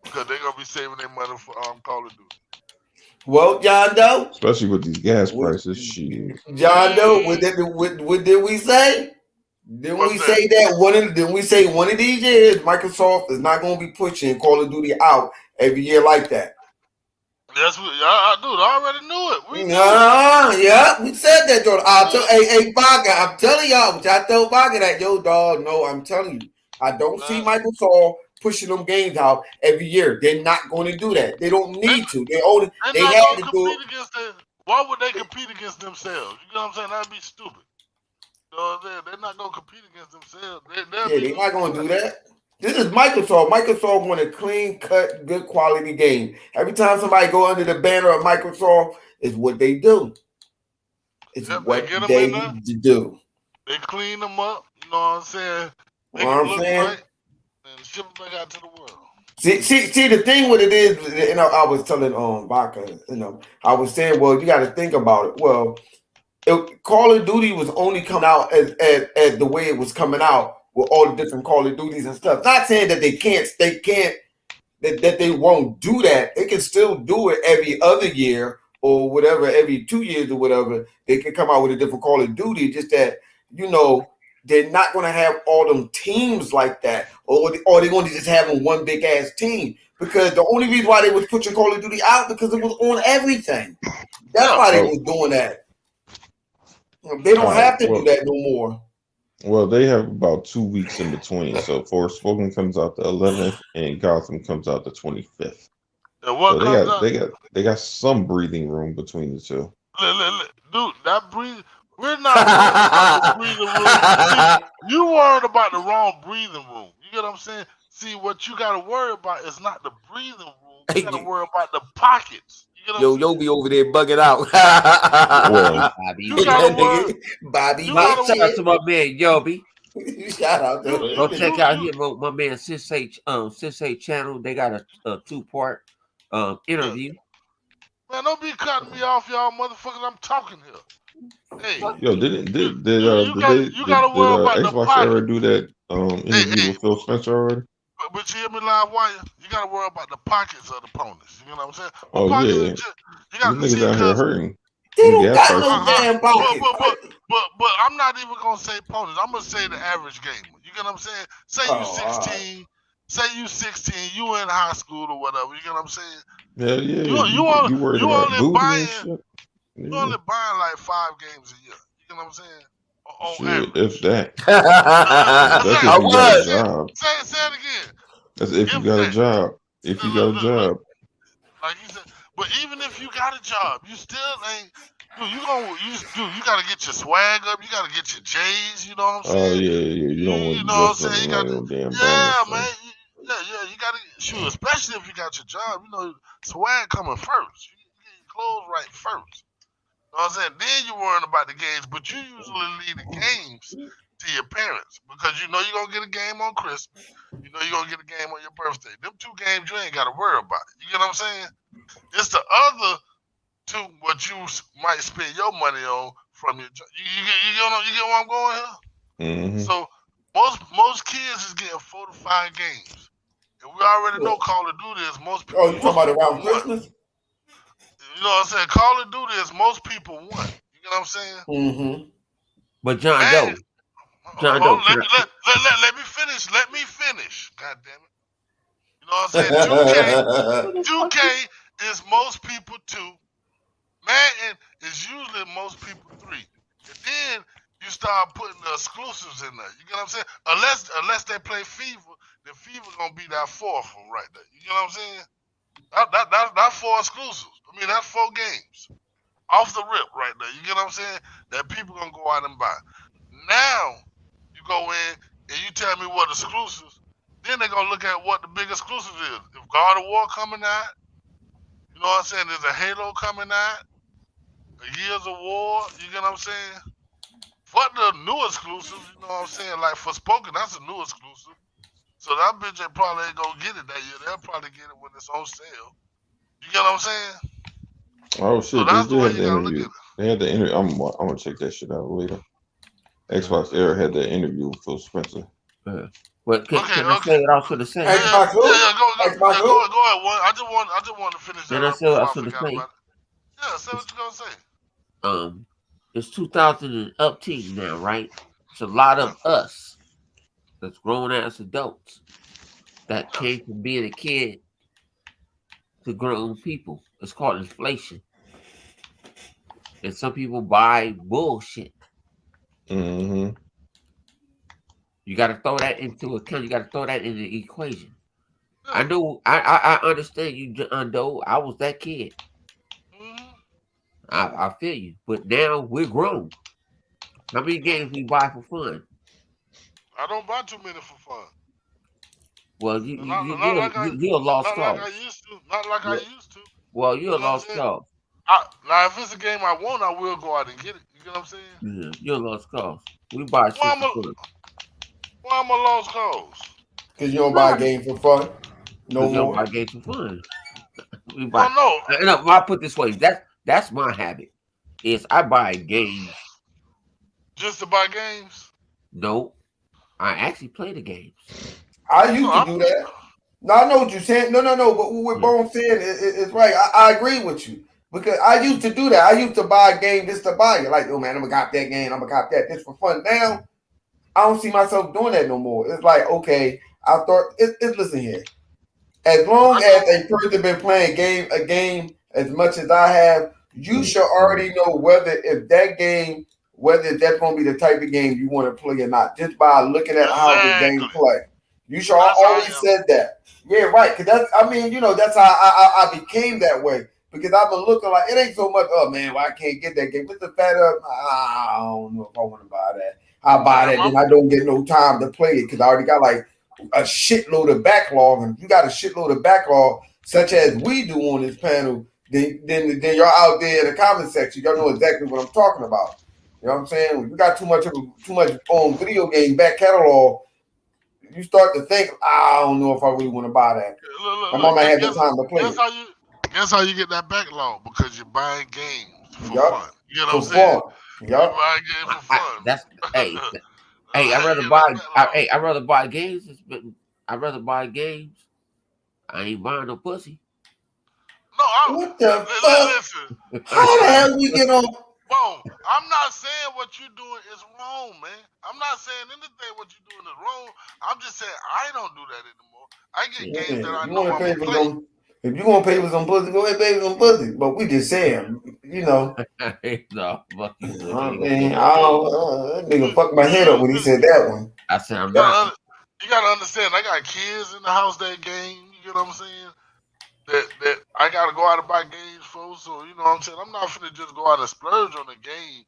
because they gonna be saving their money for Call of Duty. Well, John Doe, Especially with these gas what, prices. Shit. John Doe, what did we say? Didn't What's we that? say that didn't we say one of these years Microsoft is not going to be pushing Call of Duty out every year like that? Yes, I already knew it. We knew it. Yeah, we said that, Jordan. Hey, Baga, I'm telling y'all, which I told Baga that, yo, dog, no, I'm telling you, I don't see Microsoft pushing them games out every year. They're not going to do that. They don't need to. They're They not had gonna to do it. compete against them. Why would they compete against themselves? You know what I'm saying? That'd be stupid. You know what I'm saying? They're not gonna compete against themselves. They're not going to do that. This is Microsoft. Microsoft want a clean cut, good quality game. Every time somebody go under the banner of Microsoft, is what they do. It's what they get them in they there. do. They clean them up. You know what I'm saying? Make You know them what I'm look saying? right and ship them back out to the world. See, the thing with it is, I was telling Baca, I was saying, well, you got to think about it. Well, Call of Duty was only coming out as the way it was coming out with all the different Call of Duties and stuff. Not saying that they can't, that they won't do that. They can still do it every other year or whatever, every 2 years or whatever. They can come out with a different Call of Duty. Just that, they're not going to have all them teams like that, or they're going to just have one big ass team. Because the only reason why they was pushing Call of Duty out because it was on everything. That's why they was doing that. They don't have to do that no more. Well, they have about 2 weeks in between. So Forspoken comes out the 11th, and Gotham comes out the 25th. And what So comes out? they got some breathing room between the two. Dude, that breathe. We're not worried about the breathing room. See, you worried about the wrong breathing room. You get what I'm saying? See, what you got to worry about is not the breathing room. You got to worry about the pockets. You You Yo, know, yo, be over there bugging out. Well, Bobby. you gotta worry. Bobby. You My gotta shout out to my man Yobi. Shout out to You- Go him. check out him, my man Sensei channel. They got a 2-part interview. Man, don't be cutting me off, y'all motherfuckers. I'm talking here. Hey, yo, did you gotta worry about the Xbox pocket. ever do that interview hey. with Phil Spencer already? But you hear me live wire? You gotta worry about the pockets of the opponents. You know what I'm saying? Oh, Pockets yeah. is just, you These got to see niggas out here because hurting. They don't Gas got no prices. damn pockets. but I'm not even gonna say opponents. I'm gonna say the average gamer. You get what I'm saying? Say you Oh, 16. Say you 16. You in high school or whatever. You get what I'm saying? Hell yeah. You worried you about only booty buying and shit? you Yeah. only buying like 5 games a year. You get what I'm saying? On Shit, average. if that. I That's if Say- you got a was. job. Say it again. That's if you If got a that. job. If you got a job. Like he said, but even if you got a job, you still ain't. Dude, you gotta get your swag up. You gotta get your J's. You know what I'm Oh saying? yeah. You don't want You to know what I'm dress up saying? You like got no damn yeah, bonus. man. You gotta shoot, especially if you got your job. You know, swag coming first. You get your clothes right first. You know what I'm saying? Then you're worrying about the games, but you usually leave the games to your parents because you know you're gonna get a game on Christmas. You know you're gonna get a game on your birthday. Them 2 games you ain't gotta worry about. You get what I'm saying? It's the other 2 what you might spend your money on from your job. You get where I'm going here? Mm-hmm. So most kids is getting 4 to 5 games. And we already know Call of Duty is most people. Oh, you talking about around won. Christmas? You know what I'm saying? Call of Duty is most people won. You get what I'm saying? Mm-hmm. But John Man, Doe. John Doe. let me finish. Let me finish. God damn it. You know what I'm saying? 2K is most people 2. Madden is usually most people 3. And then you start putting the exclusives in there. You get what I'm saying? Unless they play FIFA, then FIFA gonna be that 4th one right there. You get what I'm saying? That 4 exclusives. I mean, that's 4 games. Off the rip right there. You get what I'm saying? That people gonna go out and buy. Now you go in and you tell me what exclusives, then they're gonna look at what the big exclusive is. If God of War coming out, you know what I'm saying? There's a Halo coming out, a Gears of War, you get what I'm saying? For the new exclusives, you know what I'm saying? Like for Spoken, that's a new exclusive. So that bitch they probably ain't gonna get it that year. They'll probably get it when it's on sale. You get what I'm saying? Oh So shit, that's they the way had you the gotta look at interview. it. They had the interview. I'm gonna check that shit out later. Xbox Era had that interview with Phil Spencer. But can Okay. I say it also the same? Xbox who? Go Xbox ahead. who? Go ahead. One. I just want to finish that Can I up say it before I also the forgot same? about it. Yeah, say what you gonna say. It's 2018 now, right? It's a lot of us that's grown ass adults that came from being a kid to grown people. It's called inflation. And some people buy bullshit. Mm-hmm. You got to throw that into account. You got to throw that in the equation. I know. I understand you, John Doe. I was that kid. Mhm. I feel you. But now we're grown. How many games we buy for fun? I don't buy too many for fun. Well, Not you're a lost like I cause. used to. Not like I used to. Well, you're a You know what I'm lost saying? cause. Now, if it's a game I want, I will go out and get it. You get what I'm saying? Yeah, you're a lost cause. We buy shit for fun. Why am I lost cause? Because you don't buy a game for fun. No Because you don't more. buy games for fun. We buy. Well, no. No, I put it this way. That's my habit. Is I buy games. Just to buy games? No, I actually play the games. I used to do that. No, I know what you're saying. No. But what Bone's saying is right. I agree with you. Because I used to do that. I used to buy a game just to buy it. Like, oh man, I'm gonna cop that game. I'm gonna cop that just for fun. Now, I don't see myself doing that no more. It's like, okay, I thought. Listen here. As long as a person been playing a game as much as I have, you should already know whether that's going to be the type of game you want to play or not, just by looking at how the game play. You should always said that. Yeah, right. Because that's, I mean, you know, that's how I became that way. Because I've been looking like, it ain't so much, oh man, well, I can't get that game. It's the fact of, I don't know if I want to buy that. I buy that, then I don't get no time to play it because I already got like a shitload of backlog. And if you got a shitload of backlog, such as we do on this panel, then y'all out there in the comment section, y'all know exactly what I'm talking about. You know what I'm saying? When you got too much on video game back catalog, you start to think, I don't know if I really want to buy that. My mama had the time to play it. Guess how you get that backlog? Because you're buying games for Yup. fun. You know For what I'm saying? fun. You're Yup. buying games for fun. That's hey, hey. I rather buy games. I'd rather buy games. I ain't buying no pussy. No, What the fuck? listen. How the hell we get on? Boom. I'm not saying what you're doing is wrong, man. I'm not saying anything what you're doing is wrong. I'm just saying I don't do that anymore. I get games that I You know want to I'm pay gonna for play. some? If you want to pay for some pussy, go ahead, pay for some pussy. But we just saying, you know. No, fuck you. Man, that nigga fucked my head up when he said that one. I said I'm not. You gotta understand, I got kids in the house that game. You know what I'm saying? That I gotta go out and buy games for. So you know what I'm saying? I'm not finna just go out and splurge on a game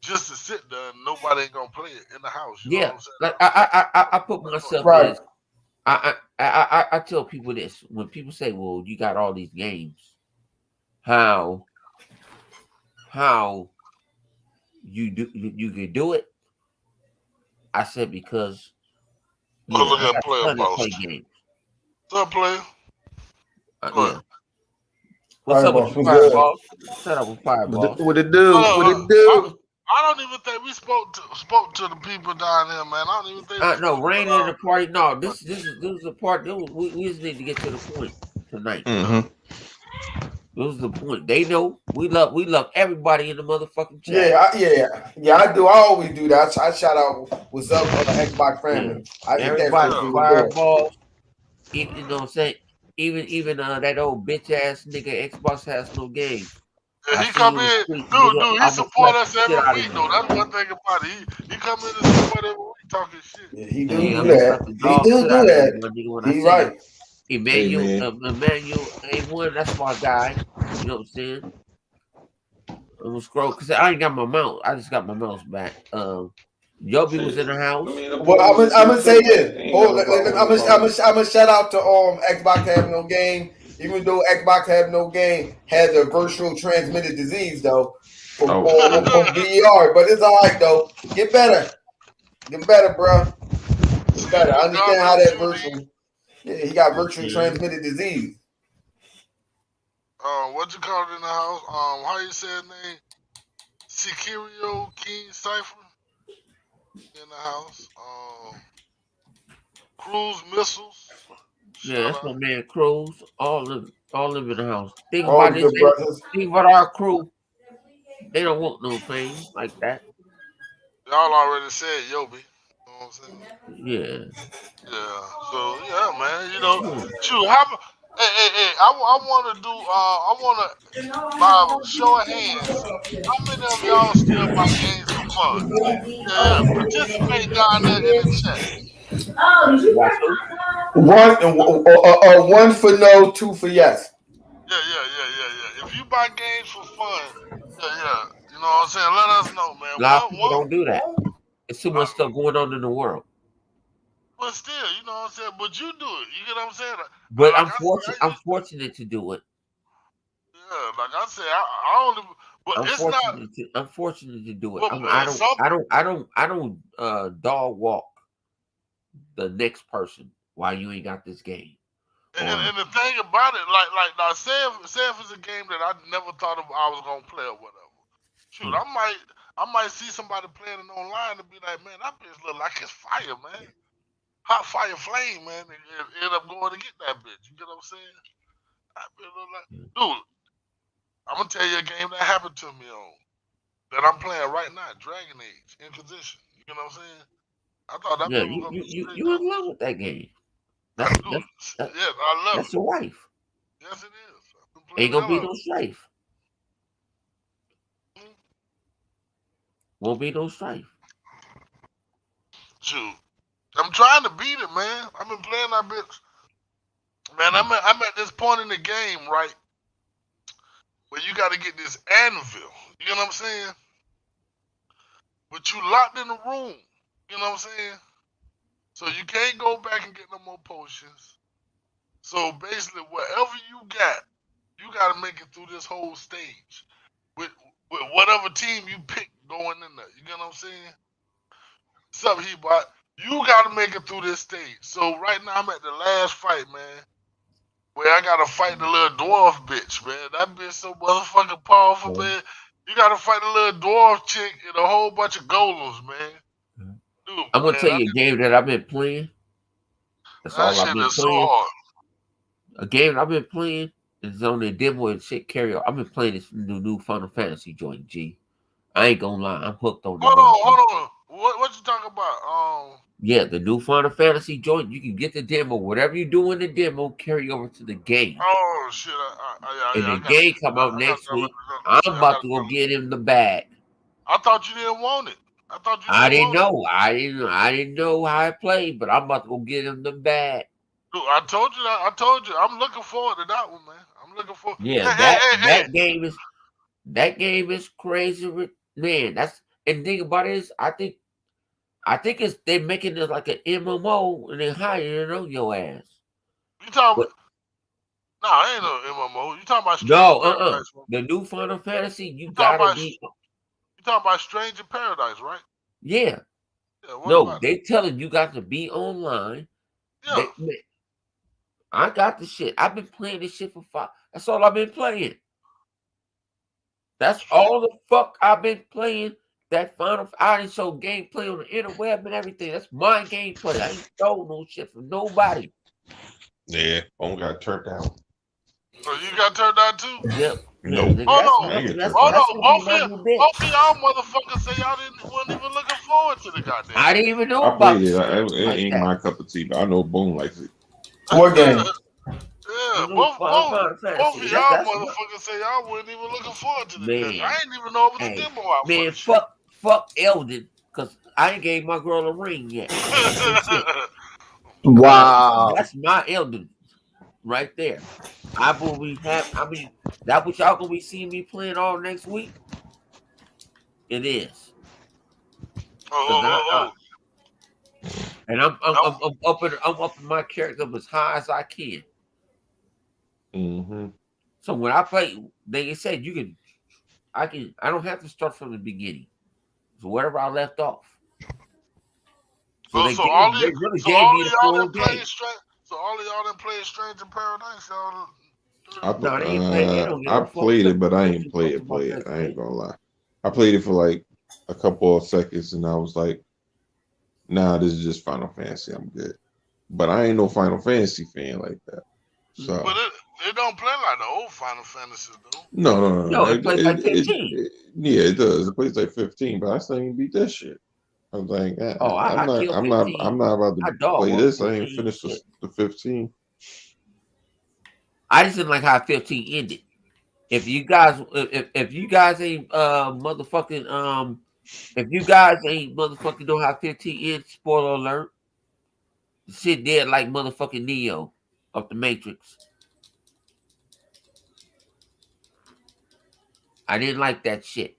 just to sit there and nobody ain't gonna play it in the house. You know what I'm saying? Like I put myself in this. I tell people this when people say, "Well, you got all these games, how you can do it?" I said because Look I at got player plenty to boss. play games. What's up, player? Yeah. What's up with you, Fireball? Shut up with Fireball. What it do? What it do? I don't even think we spoke to the people down here, man. I don't even think. No, Rain in the party. No, this is the part. We just need to get to the point tonight. Mm-hmm. This is the point. They know we love everybody in the motherfucking chat. Yeah. I do. I always do that. I shout out what's up, Xbox family. Yeah. I get everybody that Fireball. You know what I'm saying? Even that old bitch ass nigga Xbox has no games. Yeah, he come in, dude. He support us every week, though. That's one thing about it. He come in and support every week, talking shit. Yeah, he do that. He do that. He right. Emmanuel A1, that's my guy. You know what I'm saying? I'm gonna scroll because I ain't got my mouse. I just got my mouse back. Yobi was in the house. Well, I'm gonna say this. I'm gonna shout out to Xbox having no game. Even though Xbox have no game, has a virtual transmitted disease though from VR. But it's all right though. Get better, bro. Get better. I understand how that virtual. Yeah, he got virtually transmitted disease. What you call it in the house? How you say his name? Sikirio King Cypher in the house. Cruise Missiles. Yeah, that's my man Cruz. All live in the house. Think All about this. Think about our crew. They don't want no fame like that. Y'all already said Yobi. You know what I'm saying? Yeah. Yeah. So yeah, man. You know, shoot. Hey. I want to do. I want to by show of hands. How many of y'all still buy games for fun? Yeah. Participate down there in the chat. One for no, two for yes. Yeah. If you buy games for fun, yeah. You know what I'm saying? Let us know, man. A lot of people don't do that. It's too much stuff going on in the world. But still, you know what I'm saying? But you do it. You get what I'm saying? But I'm fortunate to do it. Yeah, like I said, I only. But I'm fortunate to do it. I don't dog walk the next person while you ain't got this game. And the thing about it, like now, say if it's a game that I never thought I was gonna play or whatever. Shoot, I might see somebody playing it online and be like, man, that bitch look like it's fire, man. Hot fire flame, man. And end up going to get that bitch. You get what I'm saying? That bitch look like, dude. I'm gonna tell you a game that happened to me on that I'm playing right now, Dragon Age Inquisition. You know what I'm saying? I thought that was gonna be you in love with that game. Yes, I love it. That's your wife. Yes, it is. Ain't gonna be no strife. Won't be no strife. Shoot. I'm trying to beat it, man. I've been playing that bitch. Man, I'm at this point in the game, right? Where you got to get this anvil. You know what I'm saying? But you locked in a room. You know what I'm saying? So you can't go back and get no more potions. So basically, whatever you got got to make it through this whole stage with whatever team you pick going in there. You get what I'm saying? What's up, He-Bot? You got to make it through this stage. So right now I'm at the last fight, man, where I got to fight the little dwarf bitch, man. That bitch so motherfucking powerful, man. You got to fight the little dwarf chick and a whole bunch of golems, man. Dude, I'm gonna tell you a game that I've been playing. That's all that I've shit been is so playing. hard. A game I've been playing is on the demo and shit carry on. I've been playing this new Final Fantasy joint, G. I ain't gonna lie, I'm hooked on that. Hold on. What you talking about? Yeah, the new Final Fantasy joint. You can get the demo. Whatever you do in the demo, carry over to the game. Oh shit! And the game come out next week. I'm about to go get him the bag. I thought you didn't want it. I didn't know. I didn't know how it played, but I'm about to go get him the bag. Dude, I told you that. I told you. I'm looking forward to that one, man. I'm looking forward. Yeah, that game is crazy, man. And the thing about it is, I think it's they're making it like an MMO and they hiring your ass. You talking about? No, it ain't no MMO. You talking about? No, the new Final Fantasy, you gotta be. You talking about Stranger Paradise, right? Yeah. No, they telling you got to be online. Yeah. I got the shit. I've been playing this shit for 5. That's all I've been playing. That's all the fuck I've been playing. That Final. I didn't show gameplay on the interweb and everything. That's my gameplay. I ain't stole no shit from nobody. Yeah, phone got turned down. So you got turned down too? Yep. Nope. Hold on. Both of y'all motherfuckers say y'all wasn't even looking forward to the goddamn. I didn't even know about it. It ain't my cup of tea, but I know Boone likes it. What game? Yeah, both of y'all motherfuckers say y'all wasn't even looking forward to the game. I ain't even know it was a demo out. Man, fuck Elden, because I ain't gave my girl a ring yet. Wow. That's my Elden right there. That what y'all gonna be seeing me playing all next week? It is. And I'm upping my character up as high as I can. Mm-hmm. So when I play, they said I don't have to start from the beginning. So wherever I left off. So all of y'all done played Stranger Paradise, y'all. I played it, but I ain't play it. I ain't gonna lie. I played it for like a couple of seconds, and I was like, "Nah, this is just Final Fantasy. I'm good." But I ain't no Final Fantasy fan like that. So, but it don't play like the old Final Fantasy, though. No. It plays like 15. Yeah, it does. It plays like 15, but I still ain't beat that shit. I'm like, I'm not about to play this. I ain't finished the 15. I just didn't like how 15 ended. If you guys ain't motherfucking know how 15 ends, spoiler alert. The shit dead like motherfucking Neo of the Matrix. I didn't like that shit.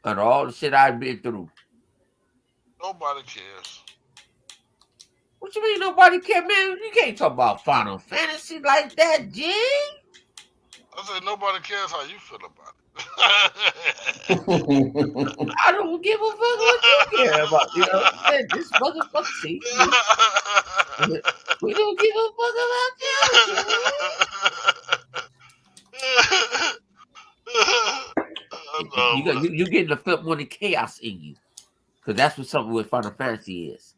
Out of all the shit I've been through. Nobody cares. What you mean nobody cares, man? You can't talk about Final Fantasy like that, G. I said nobody cares how you feel about it. I don't give a fuck what you care about. You know, this motherfucker, see. We don't give a fuck about you. You getting the flip money chaos in you. Because that's what something with Final Fantasy is.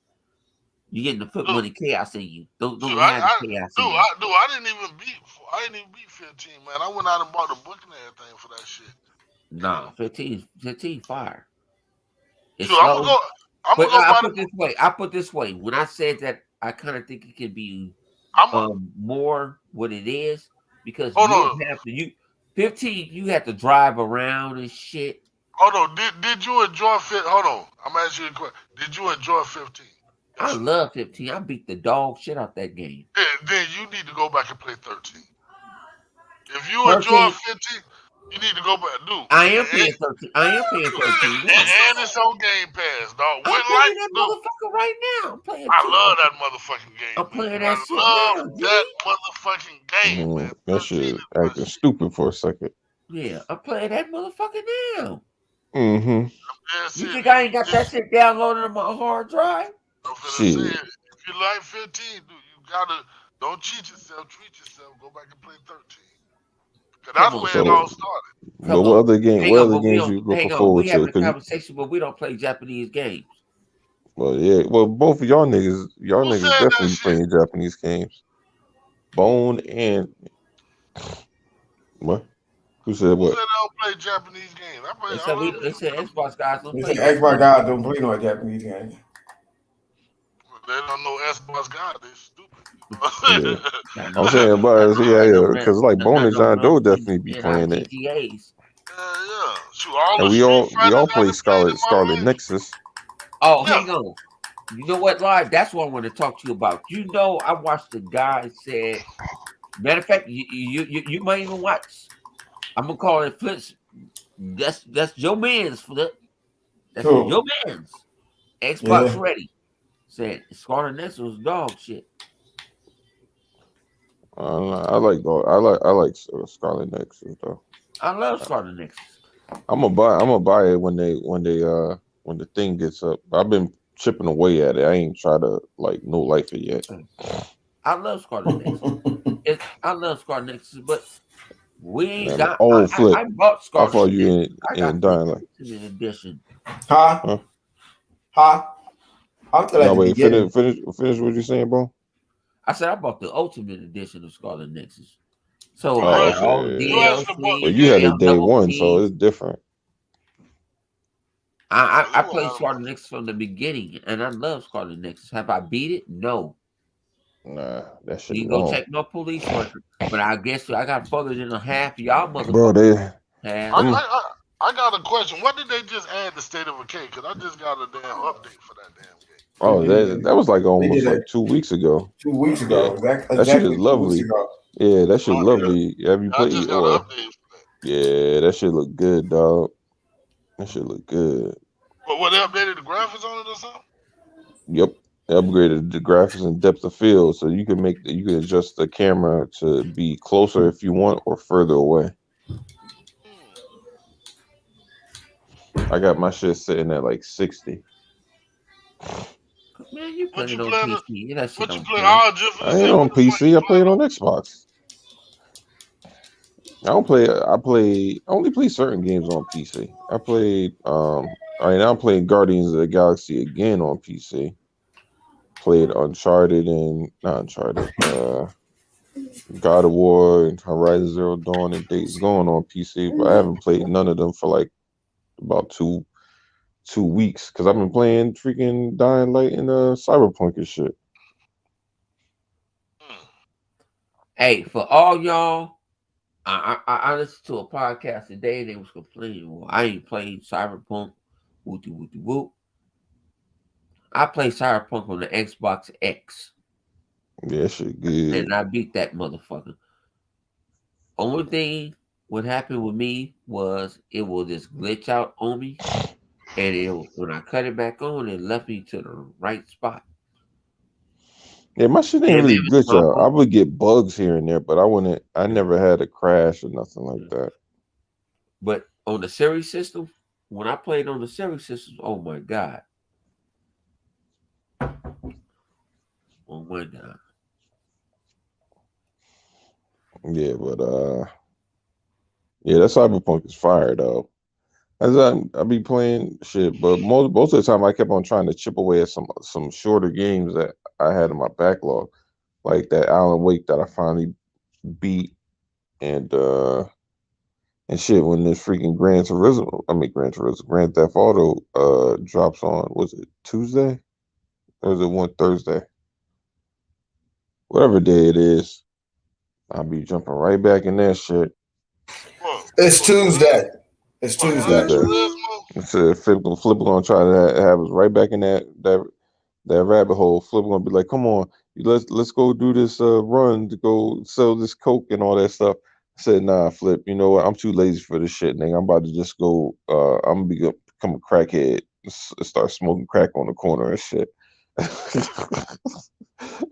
You getting the flip money chaos in you. Don't have the chaos in you. I didn't even beat 15, man. I went out and bought the book and everything for that shit. Nah, 15 fire. It's dude, slow. I put this way. When I said that, I kind of think it could be more what it is because have to 15. You have to drive around and shit. Hold on. Did you enjoy 15? Hold on. I'm asking you a question. Did you enjoy 15? I love 15. I beat the dog shit out that game. Then you need to go back and play 13. If you enjoy 15, You need to go back, dude. I am paying 13. I am paying 13. And it's on Game Pass, dog. I'm Went playing like, that dude. motherfucker right now. I'm playing. I love that motherfucking game. I'm playing man. that I shit love now. that motherfucking game, man. That 13 shit is my acting shit. stupid for a second. Yeah, I'm playing that motherfucker now. Mm-hmm. Yeah, You shit, think I ain't got that shit downloaded on my hard drive? I'm finna Shit. say, if you like 15, dude, you gotta don't cheat yourself, treat yourself, go back and play 13. Cause that's Come on. where it all started. But Come what on. other game? Hang What on, other but we games don't. you looking Hang on, forward we to? having a 'Cause conversation, but we don't play Japanese games. well, yeah. Well, both of y'all niggas Who said that definitely shit? playing Japanese games. Bone and what? Who said Who what? said I don't play Japanese games? I play. They I said, love they said Xbox guys don't They play say Xbox Japanese. guys don't play no Japanese game. They don't know Xbox God. They stupid. Yeah. I'm saying, but yeah, because like Bone and John Doe definitely be playing it, TGAs. Yeah. Shoot, all and the we Street all Fighters I play done played in my Scarlet life. Nexus. Oh, Yeah. hang on. You know what, Live? That's what I want to talk to you about. You know, I watched the guy said. Matter of fact, you might even watch. I'm gonna call it Flips. That's Joe Man's Flip. That's Who? Joe Man's. Xbox Yeah. Ready said Scarlet Nexus was dog shit. I like Scarlet Nexus though. I love Scarlet Nexus. I'm gonna buy it when the thing gets up. I've been chipping away at it. I ain't try to like no life it yet. I love Scarlet Nexus. I love Scarlet Nexus, but we ain't Man, got. old Flip. I bought I Scarlet. thought you I got ain't dying like. the edition. Huh? I'm still at No, the wait, beginning. finish what you saying, bro. I said I bought the Ultimate Edition of Scarlet Nexus. So Oh, I got okay, all the yeah. DLC. Well, you had it day double one, so keys. it's different. I played Scarlet Nexus from the beginning, and I love Scarlet Nexus. Have I beat it? No. Nah, that shit You long. go check my police record, but I guess I got further than a half y'all motherfuckers. Bro, I got a question. What did they just add the State of Decay? Because I just got a damn update for that damn game. Oh, that was like almost like 2 weeks ago. 2 weeks ago. Yeah. Exactly. That shit is 2 lovely. weeks ago. Yeah, that shit lovely. Have you I played just it? got an update for that. Yeah, that shit look good, dog. That shit look good. But what, they updated the graphics on it or something? Yep. They upgraded the graphics and depth of field, so you can adjust the camera to be closer if you want or further away. I got my shit sitting at like 60. Man, you What playing you on play? PC? That shit What you don't play? count. All different. I ain't on PC. I play it on Xbox. I only play certain games on PC. I played right now I'm playing Guardians of the Galaxy again on PC. Played Uncharted and not Uncharted, God of War and Horizon Zero Dawn and Days Gone on PC, but I haven't played none of them for like about two weeks because I've been playing freaking Dying Light and Cyberpunk and shit. Hey, for all y'all, I listened to a podcast today and they was complaining, well, I ain't played Cyberpunk. Whoop. I played Cyberpunk on the Xbox X. Yeah, shit good. And I beat that motherfucker. Only thing what happened with me was it will just glitch out on me. And when I cut it back on, it left me to the right spot. Yeah, my shit ain't really glitch out. I would get bugs here and there, but I never had a crash or nothing like that. But on the series system, when I played on the series system, oh my God. Oh my God. Yeah, but yeah, that Cyberpunk is fire though. As I be playing shit, but most of the time I kept on trying to chip away at some shorter games that I had in my backlog, like that Alan Wake that I finally beat, and shit when this freaking Grand Theft Auto drops on, was it Tuesday or was it one Thursday? Whatever day it is, I'll be jumping right back in that shit. It's Tuesday. It's Tuesday. So Flipper gonna try to have us right back in that rabbit hole. Flipper gonna be like, "Come on, let's go do this run to go sell this coke and all that stuff." I said, nah, Flip, you know what? I'm too lazy for this shit, nigga. I'm about to just go, I'm gonna become a crackhead, start smoking crack on the corner and shit.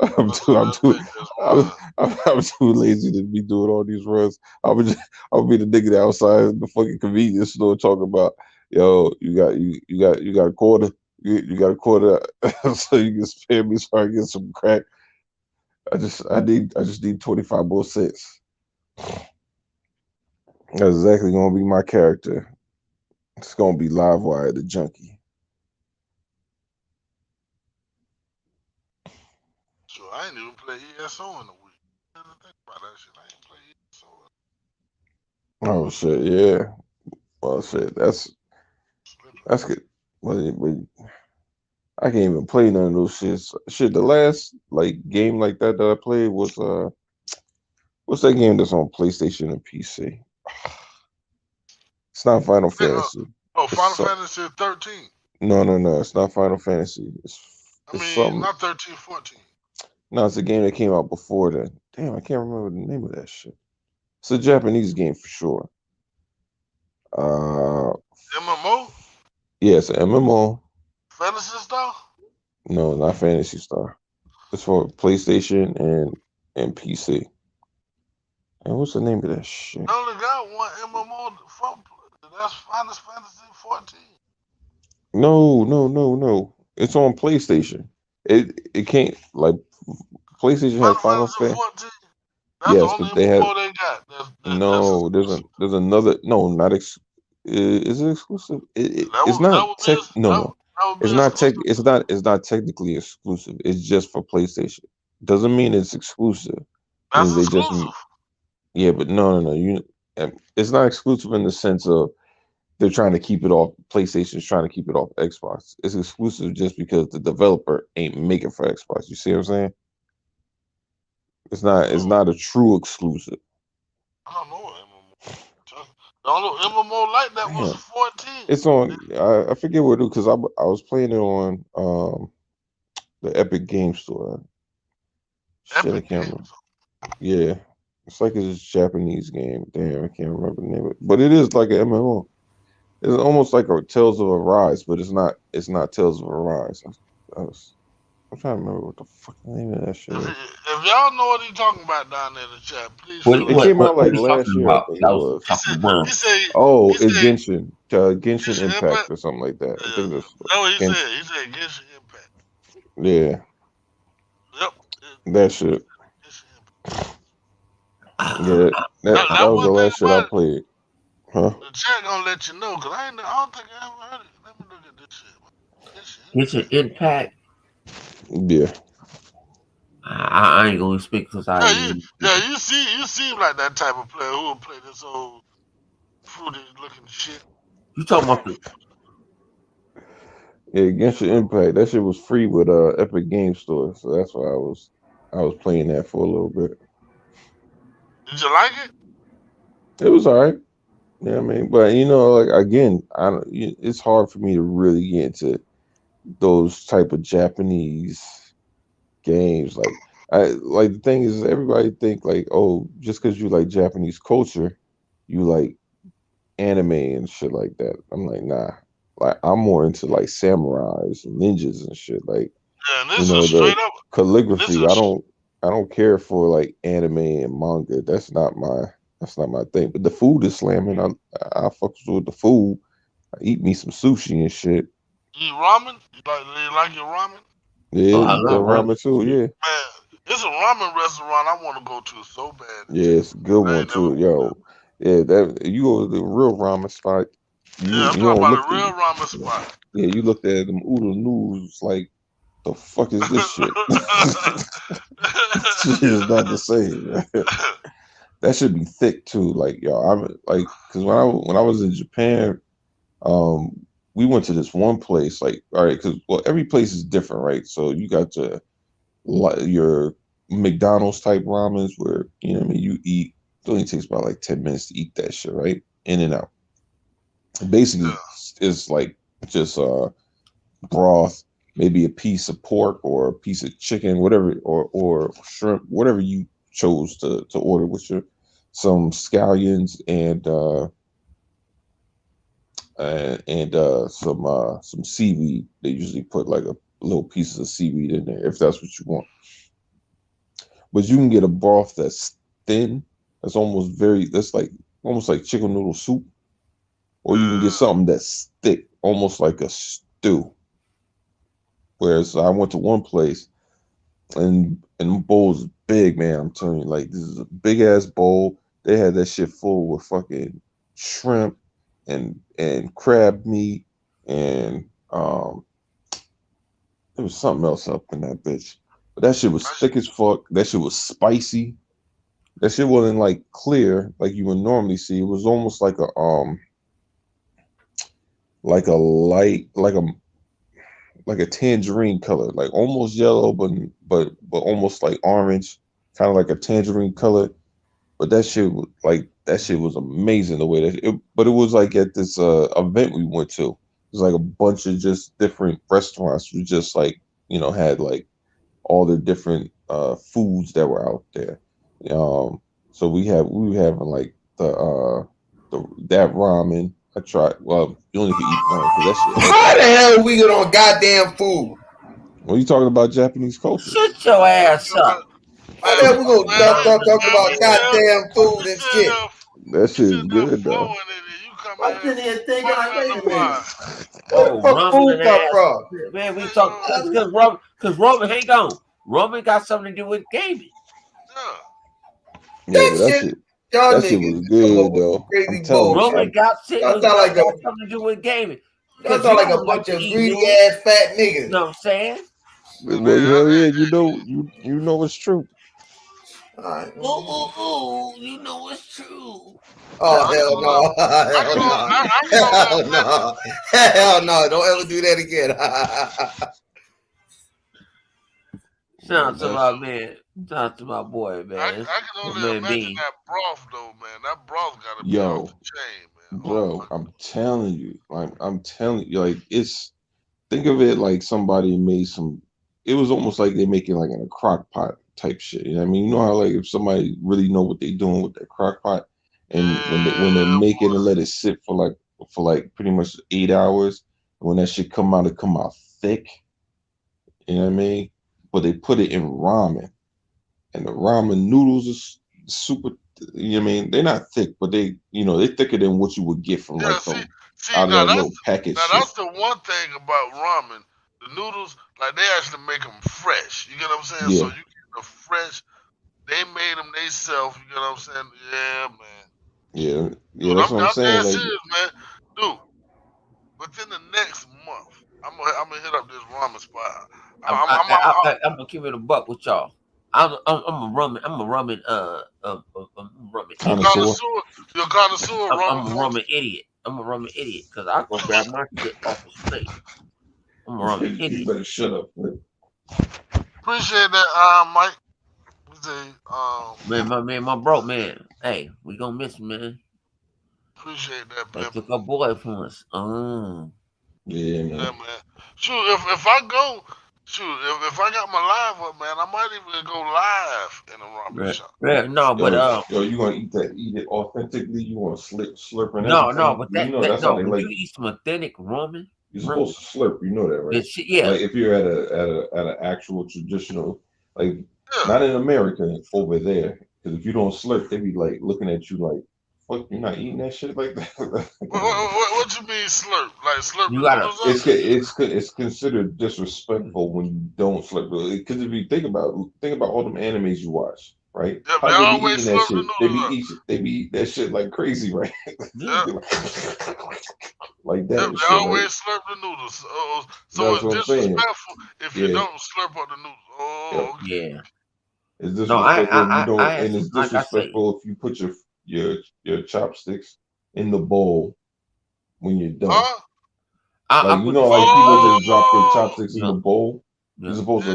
I'm Let's too, go. I'm Let's too, make this I'm, run. I'm too lazy to be doing all these runs. I'll be the nigga that outside the fucking convenience store talking about, yo, you got a quarter, you got a quarter, so you can spare me so I can get some crack. I just need 25 more cents. That's exactly gonna be my character. It's gonna be Livewire the junkie. So I ain't even play ESO in a week. I didn't think about that shit. I ain't play ESO. Oh shit, yeah. Well, shit, Slipping. that's good. But I can't even play none of those shits. Shit, the last like game like that I played was what's that game that's on PlayStation and PC? It's not Final Fantasy. Oh, It's Final Fantasy 13. no, it's not Final Fantasy. I It's mean, something. not 13, 14. No, it's a game that came out before that. Damn, I can't remember the name of that shit. It's a Japanese game for sure. Uh, MMO? yeah, it's an MMO. Fantasy stuff? No, not Fantasy Star. It's for PlayStation and PC. And what's the name of that shit? I only got one MMO. That's Final Fantasy 14. No. It's on PlayStation. It can't like PlayStation has Final Final Fantasy Fan. 14. That's the Yes, only but they have MMO they got. That's no. exclusive. There's another. No, not is it exclusive? It's That not would be tech. No. that would be It's not tech. exclusive. It's not technically exclusive. It's just for PlayStation. Doesn't mean it's exclusive. That's Means they just exclusive. yeah, but no. It's not exclusive in the sense of they're trying to keep it off. PlayStation's trying to keep it off Xbox. It's exclusive just because the developer ain't making for Xbox. You see what I'm saying? It's not. It's Oh, not a true exclusive. I don't know what MMO. The only MMO like that was Damn, 14. it's on. I forget what it because I was playing it on the Epic Game Store. Shit, I Epic can't remember. Games. Yeah, it's like it's a Japanese game. Damn, I can't remember the name of it. But it is like an MMO. It's almost like a Tales of Arise, but it's not. It's not Tales of Arise. I'm trying to remember what the fuck the name of that shit is. If y'all know what he's talking about down there in the chat, please What fill It us what came in. out what like what are you last talking year, I about? think it That was was. He said, talking worm. Oh, he it's said, Genshin Genshin Impact Impact. or something like that. I Yeah, think that's that's what he Genshin. said. He said Genshin Impact. Yeah, Yep. that shit. Genshin Impact. Yeah, that That was the one thing last shit I about it, played. Huh? the chat gonna let you know, cause I don't think I ever heard it. Let me look at this shit. Genshin It's an Impact. impact. Yeah. I ain't gonna speak because I Yeah, ain't really. you seem like that type of player who will play this old fruity looking shit. You talking about the Yeah, Genshin Impact. That shit was free with Epic Game Store, so that's why I was playing that for a little bit. Did you like it? It was alright. Yeah, I mean, but like again, I don't. It's hard for me to really get into those type of Japanese games. Like the thing is, everybody think like, oh, just because you like Japanese culture, you like anime and shit like that. I'm like, nah. Like I'm more into like samurais and ninjas and shit. Like Yeah, and this is the straight up. This calligraphy. is I don't care for like anime and manga. That's not my thing. But the food is slamming. I fucks with the food. I eat me some sushi and shit. you eat ramen. You like your ramen? Yeah, oh I eat that love ramen. ramen too. Yeah, Man, it's a ramen restaurant I want to go to so bad in yeah, it's a Texas. good I one ain't never too, been there. yo. Yeah, that you go to the real ramen spot. Yeah, I'm You talking don't about look a the real ramen spot. yeah. You looked at them oodle noodles like the fuck is this shit? Shit is not the same. That should be thick too. Like yo, I'm like because when I was in Japan, um, we went to this one place. Like all right, because well every place is different, right? So you got your McDonald's type ramens where you know what I mean you eat. It only takes about like 10 minutes to eat that shit, right? In and out. Basically, Yeah. it's like just broth, maybe a piece of pork or a piece of chicken, whatever, or shrimp, whatever you chose to order with your some scallions and some seaweed. They usually put like a little pieces of seaweed in there if that's what you want. But you can get a broth that's thin. That's like almost like chicken noodle soup. Or you can get something that's thick, almost like a stew. Whereas I went to one place and the bowl is big, man. I'm telling you, like this is a big ass bowl. They had that shit full with fucking shrimp and crab meat and there was something else up in that bitch. But that shit was thick as fuck. That shit was spicy. That shit wasn't like clear like you would normally see. It was almost like a light like a tangerine color, like almost yellow, but almost like orange, kind of like a tangerine color. But that shit was amazing the way but it was like at this event we went to. It was like a bunch of just different restaurants who just like, had like all the different foods that were out there. So we were having like that ramen. I tried. Well, you only can eat ramen because that shit. How the hell we get on goddamn food? What are you talking about Japanese culture? Shut your ass up. How the hell we gonna talk about goddamn food and shit? That shit is good though. I'm sitting here thinking like, wait a minute. Oh, Where the fuck food come from? Man, we talk because Roman, hang on. Roman got something to do with gaming. Yeah, but that shit was good though. I'm telling you. Roman got something to do with gaming. That's all like a bunch of greedy ass fat niggas. You know what I'm saying? Well, hell yeah, you know it's true. All right. Ooh, you know it's true. Oh hell no! Hell no! Don't ever do that again. Shout out to my man. Shout out to my boy, man. I can only imagine that broth though, man. That broth gotta be off the chain, man. Bro, I'm telling you, like think of it like somebody made it was almost like they make it like in a crock pot type shit. You know what I mean? You know how like if somebody really know what they're doing with that crock pot, and when they make it and let it sit for like pretty much 8 hours, and when that shit come out thick. You know what I mean? But they put it in ramen, and the ramen noodles is super. You know what I mean? They're not thick, but they're thicker than what you would get from out of that little package. Now that's the one thing about ramen. The noodles, like they actually make them fresh. You get what I'm saying? Yeah. So you get the fresh. They made them themselves. You get what I'm saying? Yeah, man. Yeah, Dude, that's what I'm saying. Like, serious, man. Dude, within the next month, I'm gonna hit up this ramen spot. I'm gonna keep it a buck with y'all. I'm a ramen connoisseur. You're a connoisseur. I'm a ramen idiot. I'm a ramen idiot because I go grab my shit off the plate. I'm a ramen idiot. You better shut up. Man. Appreciate that, Mike. My bro, man. Hey, we gonna miss him, man. Appreciate that, They man. took our boy from us. Yeah, man. Yeah, man. Shoot, if I go, if I got my live up, man, I might even go live in a ramen shop. Yeah, no, but you gonna eat it authentically? You want to slurp and no, everything? but that's when you eat some authentic ramen. You're supposed to slurp. You know that, right? Yeah. Like if you're at an actual traditional, like not in America over there, because if you don't slurp, they be like looking at you like, "Fuck, you're not eating that shit like that." What you mean slurp? Like slurp? You gotta. It's considered disrespectful when you don't slurp. Because if you think about all them animes you watch, right? Yeah, how they be eating that shit? They be eating that shit like crazy, right? Yeah. Like that. They always slurp the noodles. So it's disrespectful if you don't slurp up the noodles. Yeah. It's disrespectful and it's disrespectful if you put your chopsticks in the bowl when you're done. People just drop their chopsticks in the bowl. You're supposed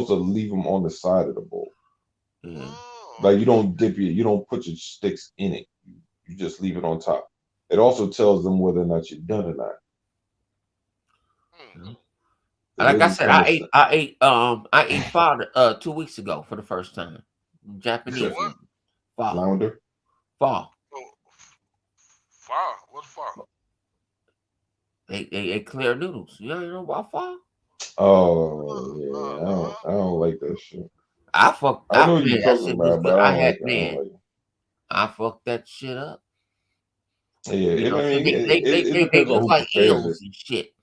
to leave them on the side of the bowl. Yeah. Like you don't put your sticks in it. You just leave it on top. It also tells them whether or not you're done or not. Like I said, I ate flounder 2 weeks ago for the first time. Japanese flounder. Fall. Oh, far. What's far? They clear noodles. You know about fall? Oh yeah, I don't like that shit. I fuck. I know what Man, you're that talking shit was about, good. but I I don't had like it. I don't like it. I fucked that shit up. Yeah, You know, I mean, it they depends on look who like prepares it. eels and shit.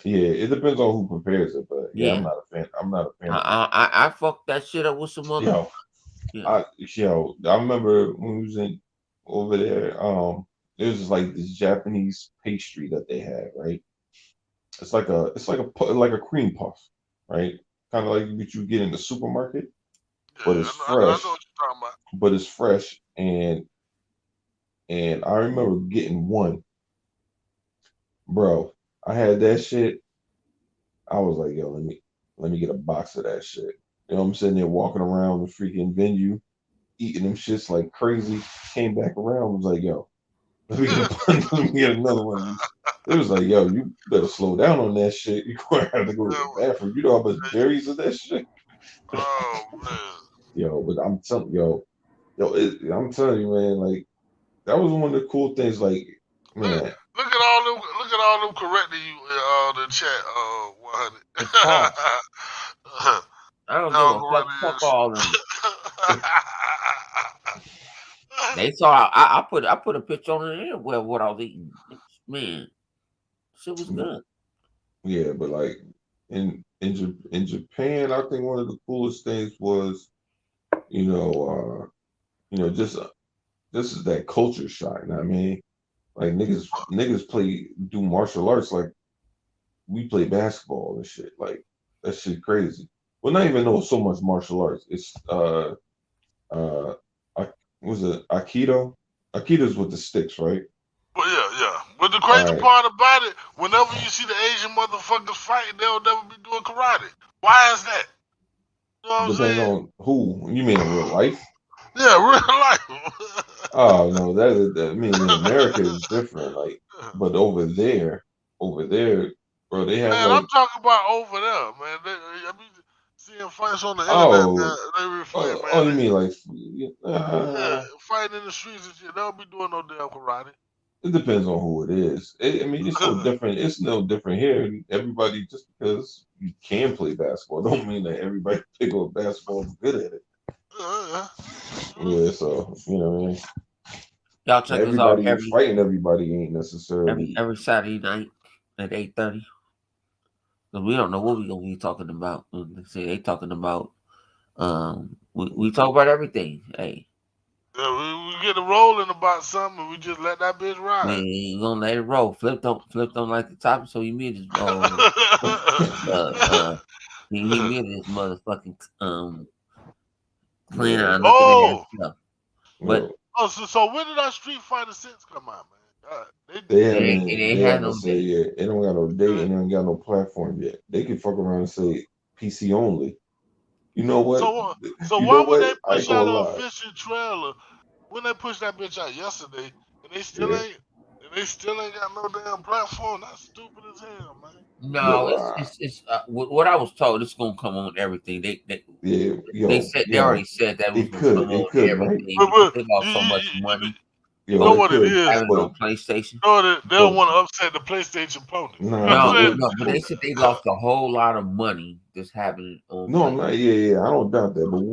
Yeah, it depends on who prepares it, but yeah, Yeah. I'm not a fan. I'm not a fan. I fucked that shit up with some other. I remember when we was over there. There was like this Japanese pastry that they had, right? It's like a cream puff, right? Kind of like what you get in the supermarket, but it's I know what fresh. you're talking about. But it's fresh, and I remember getting one, bro. I had that shit. I was like, yo, let me get a box of that shit. You know, I'm sitting there walking around the freaking venue, eating them shits like crazy. Came back around, was like, yo, let me get another one of these. It was like, yo, you better slow down on that shit. You're gonna have to go to the bathroom. You know how much berries in that shit? Oh man. Yo, but I'm telling I'm telling you, man, like that was one of the cool things. Like, man, Look at all them correcting you in the chat. 100. It's false. I don't give a fuck all of them. They saw I put a picture on the internet of what I was eating. Man, shit was good. Yeah, but like in Japan, I think one of the coolest things was, just this is that culture shock. You know what I mean? Like niggas do martial arts like we play basketball and shit. Like that shit crazy. Well, not even know so much martial arts. It's was it Aikido? Aikido's with the sticks, right? Well, yeah. But the crazy part about it, whenever you see the Asian motherfuckers fighting, they'll never be doing karate. Why is that? You know what I'm saying? On who. You mean in real life? Yeah, real life. Oh no, I mean in America is different. Like, but over there, bro, they have man, like. I'm talking about over there, man. I mean, seeing fights on the internet, man, they reflect, man. Oh, you mean like? Fighting in the streets and shit. They don't be doing no damn karate. It depends on who it is. I mean, it's no different. It's no different here. Everybody, just because you can play basketball, don't mean that everybody pick up basketball is good at it. Yeah, so you know what I mean. Y'all check us out fighting everybody ain't necessarily every Saturday night at 8:30. Because we don't know what we're gonna be talking about. They talking about we talk about everything. Hey. Yeah, we get a rolling about something and we just let that bitch ride. We gonna let it roll. Flip don't like the topic, so he muted his he muted his motherfucking clean out looking at stuff. But so when did our Street Fighter 6 come out, man? They haven't said yet. They don't got no date and they don't got no platform yet. They can fuck around and say PC only. You know what? So why would they push out an official trailer when they pushed that bitch out yesterday and they still ain't got no damn platform? That's stupid as hell, man. No, it's what I was told. It's gonna come on everything. They already said that it was gonna come on everything. Right? They lost so much money. You know what it is? Having no PlayStation. No, they don't want to upset the PlayStation pony. No, but they said they lost a whole lot of money just having it on. No, I'm not. Yeah, I don't doubt that. But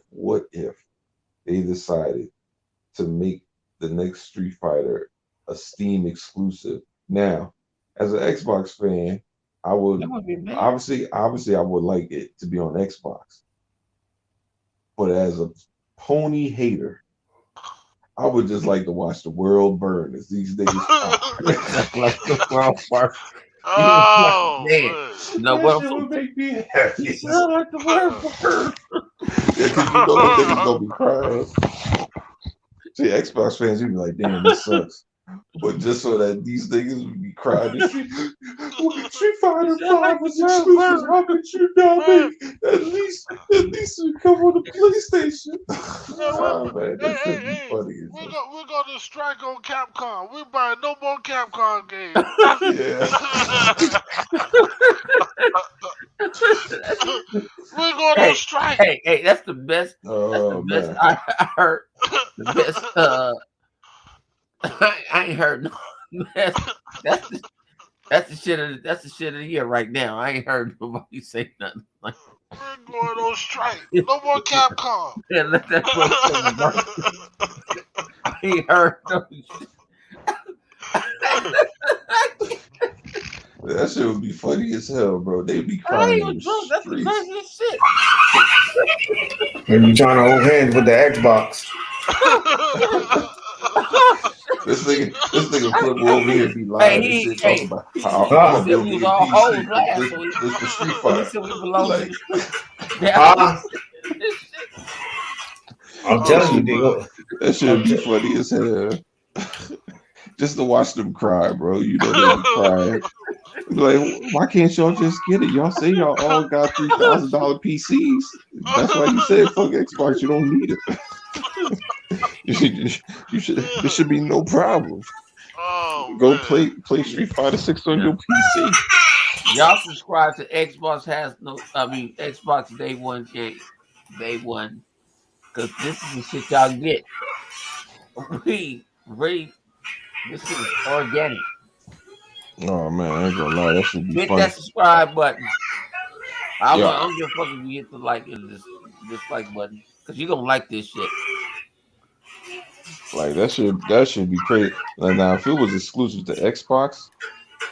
what if they decided to make the next Street Fighter a Steam exclusive? Now, as an Xbox fan, I would obviously I would like it to be on Xbox. But as a pony hater, I would just like to watch the world burn as these niggas like the world burn. Oh man! No, what would make me happy? Like the world burn. Yeah, because you know the niggas gonna be crying. See, Xbox fans, you be like, damn, this sucks. But just so that these niggas would be crying, Street Fighter 5 was exclusive. How could you not make at least come on the PlayStation? Man, that should be funny. We're gonna strike on Capcom. We're buying no more Capcom games. We're going on strike. Hey, that's the best. That's the Oh best man. I heard. The best. I ain't heard no. That's the, that's the shit. That's the shit of the year right now. I ain't heard nobody say nothing like. We're going on strike. No more Capcom. Yeah, let that motherfucker burn. I ain't heard no shit. That shit would be funny as hell, bro. They'd be I crying ain't in even the drunk. That's the streets. craziest shit. Maybe you trying to hold hands with the Xbox. This nigga flip over here be lying Hey, and he, shit, hey, talking about he, how he, I'm he gonna said build we me was a all hoes PC. last This week. the Street He Fighter. said we belong to Like, the streets. Now, this shit. I'm that telling you, shit, they go. that shit be funny as hell. Just to watch them cry, bro. You know they be crying. Be like, why can't y'all just get it? Y'all say y'all all got $3,000 PCs. That's why he said, "Fuck Xbox, you don't need it." you should. There should be no problem. Oh Go man. play Street Fighter 6 on your PC. Y'all subscribe to Xbox has no. I mean Xbox Day One game. Day One. Because this is the shit y'all get. This shit is organic. Oh man, I ain't gonna lie, that should be Hit funny. that subscribe button. I Yeah. don't give a fuck if you hit the like and dislike button. Because you're going to like this shit. Like that should be crazy. Like now, if it was exclusive to Xbox,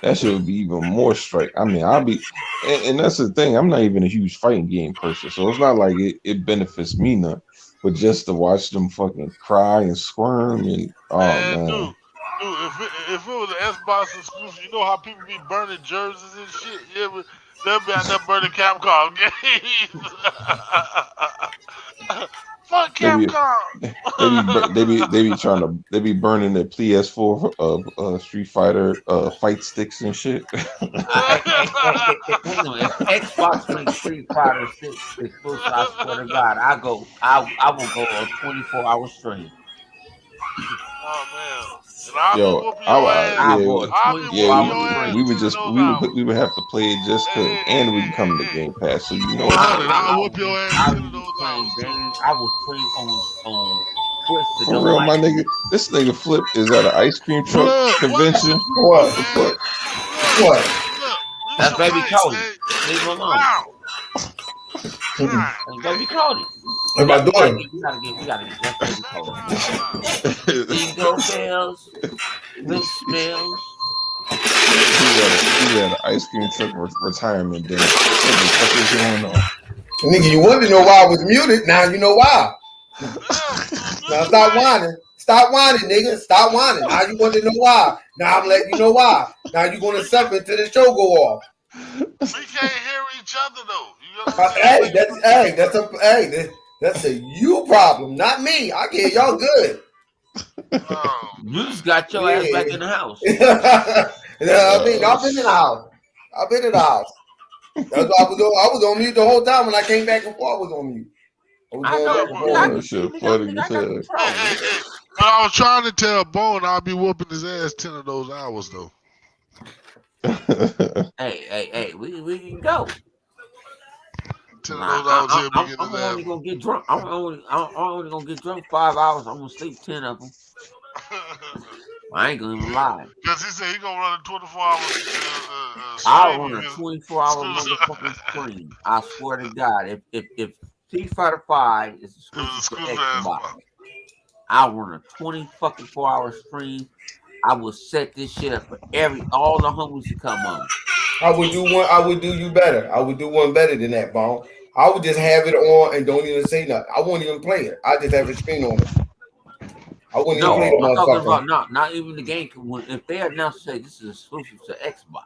that shit would be even more strike. I mean, and that's the thing. I'm not even a huge fighting game person, so it's not like it benefits me none. But just to watch them fucking cry and squirm and Man, man, dude, if it was an Xbox exclusive, you know how people be burning jerseys and shit. Yeah, but they'll be out there burning Capcom games. Fuck they be Capcom. they be trying to they be burning their PS4 Street Fighter fight sticks and shit. Wait a minute. If Xbox makes Street Fighter 6 exclusive, I swear to God, I will go on 24-hour stream. Oh man, and I'll be Yo, whooping your ass. I'll go yeah, a I'll be yeah, whooping 24-hour your ass stream. we would 10 of just those hours. we would have to play it just cause, and we can come to Hey. Game Pass, so you know Well, it's honey, free. I'll whoop your ass I 10 of will be those playing hours too. games. I will stream on Twitch that For don't real, like my me. nigga, this nigga Flip is at an ice cream truck Flip, convention. What? What the fuck? What? Flip, we That's some Baby fights, Cody. man. Leave him alone. Wow. Mm-mm. God, That's Baby Cody. And my We gotta daughter. get. That's Baby Cody. wow. Jingle bells, ring spells. He's at an ice cream truck retirement dinner. What the fuck is going on? Nigga, you wanted to know why I was muted. Now you know why. Now stop whining. Stop whining, nigga. Stop whining. Now you want to know why. Now I'm letting you know why. Now you're going to suffer until the show go off. We can't hear each other though. You know what I'm saying? That's a you problem, not me. I can hear y'all good. Oh You man. just got your ass back in the house. I mean, I've been in the house. I've been in the house. That's why I was on mute the whole time when I came back and forth. I was on mute. I was I going know. back and Nigga, I forth. can That see. shit Nigga, funny I as got hell. control. Hey. But I was trying to tell Bone I'll be whooping his ass 10 of those hours though. Hey, we can go. 10 of those hours he'll be getting I'm his only ass gonna get drunk. I'm only gonna get drunk 5 hours. I'm gonna sleep 10 of them. I ain't gonna even lie. Because he said he gonna run a 24 hours I'll stream run of a his 24-hour motherfucking stream. I swear to God, if Street Fighter 5 is exclusive to Xbox, I'll run a 24-hour stream. I will set this shit up for all the homies to come on. I would do you better. I would do one better than that, Bone. I would just have it on and don't even say nothing. I won't even play it. I just have a screen on it. I wouldn't even play the I'm talking motherfucker. about not even the game. If they announce say this is exclusive to Xbox,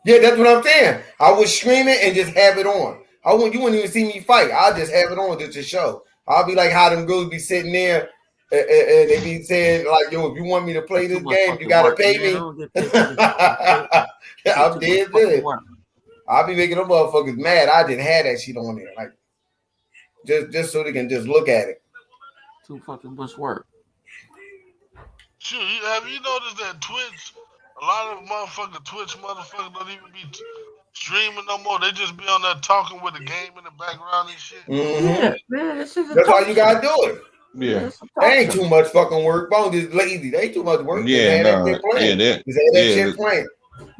Yeah, that's what I'm saying. I would stream it and just have it on. You wouldn't even see me fight. I'll just have it on just to show. I'll be like how them girls be sitting there and they be saying like, yo, if you want me to play this game, you gotta pay me. I'm dead good. I'll be making them motherfuckers mad. I just had that shit on there. Like just so they can just look at it. Too fucking much work. Shoot, have you noticed that Twitch, a lot of motherfucking Twitch motherfuckers don't even be streaming no more. They just be on there talking with the game in the background and shit. Mhm. Man, this is a That's talk how you gotta do it. Yeah. It's a talk They ain't show. too much fucking work. Bone is lazy. They ain't too much work. Just Yeah, have that nah, shit playing. yeah, Just have that yeah, shit playing.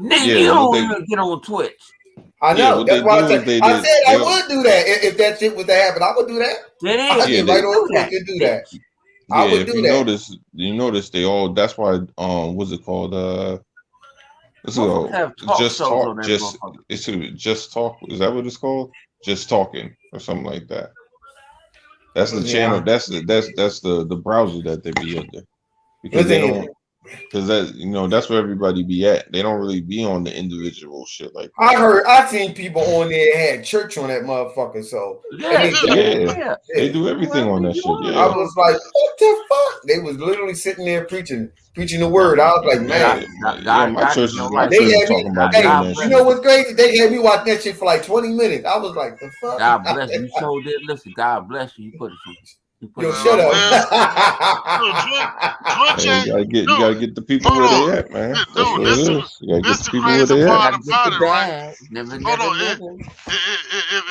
Nigga, Yeah, you what don't they- even get on Twitch. I Yeah, know. what That's they why do I is said they I did- said I they'll- would do that if that shit was to happen. I would do that. It I is. Yeah, get right do on that. Twitch and do that. I Yeah, would if do you that. notice they all. That's why. What's it called? Let's Motherfuckers go. have talk Just shows talk. on that Just motherfucker. it's just talk. Is that what it's called? Just talking or something like that. That's the Yeah. channel. That's the browser that they be under because they Listen, don't. Because that that's where everybody be at. They don't really be on the individual shit like that. I seen people on there that had church on that motherfucker. So Yeah, Yeah. They do everything on that shit. I Yeah. was like, what the fuck? They was literally sitting there preaching the word. I was like, man. My church is They talking about hey, doing that you shit. know what's crazy? They had me watch that shit for like 20 minutes. I was like, the fuck? God bless you. You so did. Listen, God bless you. You put it some. Yo, shut up. Twitch Hey, you gotta get the people hold where on. they at, man. That's Dude, what this it is- is. You gotta this get the the people where crazy they part at. about it, right? Never, Hold on, never.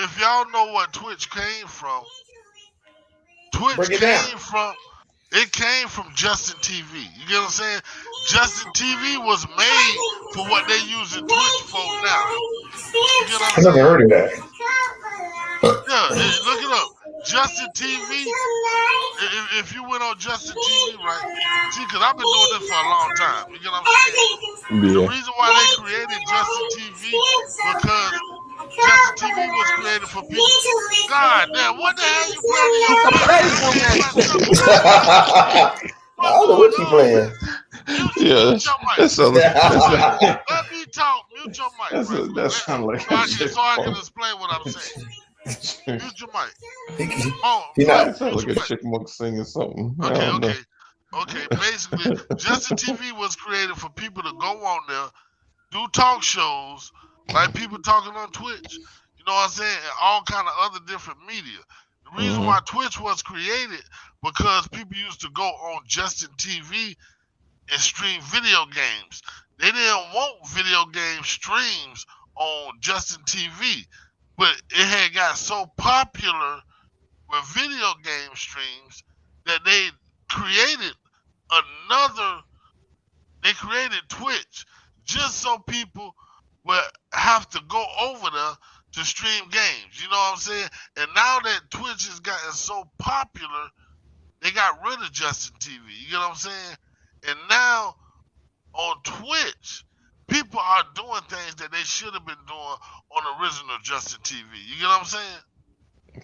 If y'all know what Twitch came from, Break it down. It came from Justin TV. You get what I'm saying? Justin TV was made for what they using Twitch for now. You get what I I'm never saying? heard of that. Yeah, look it up. Justin TV. If you went on Justin TV, right? See, because I've been doing this for a long time. You get what I'm saying? The Yeah. reason why they created Justin TV because Justin TV was created for people. God damn, what the hell you playing in your I don't know what you playing. Yeah, that sounds like Let me talk. Mute your mic. That's right that quick. sound like so I can explain what I'm saying. Mute your mic. That sounds like a chipmunk singing something. I don't know. Okay. Basically, Justin TV was created for people to go on there, do talk shows, like people talking on Twitch. You know what I'm saying? And all kind of other different media. The reason why Twitch was created because people used to go on Justin TV and stream video games. They didn't want video game streams on Justin TV, but it had got so popular with video game streams that they created Twitch just so people would have to go over there to stream games. You know what I'm saying? And now that Twitch has gotten so popular, they got rid of Justin TV. You get what I'm saying? And now on Twitch, people are doing things that they should have been doing on original Justin TV. You get what I'm saying?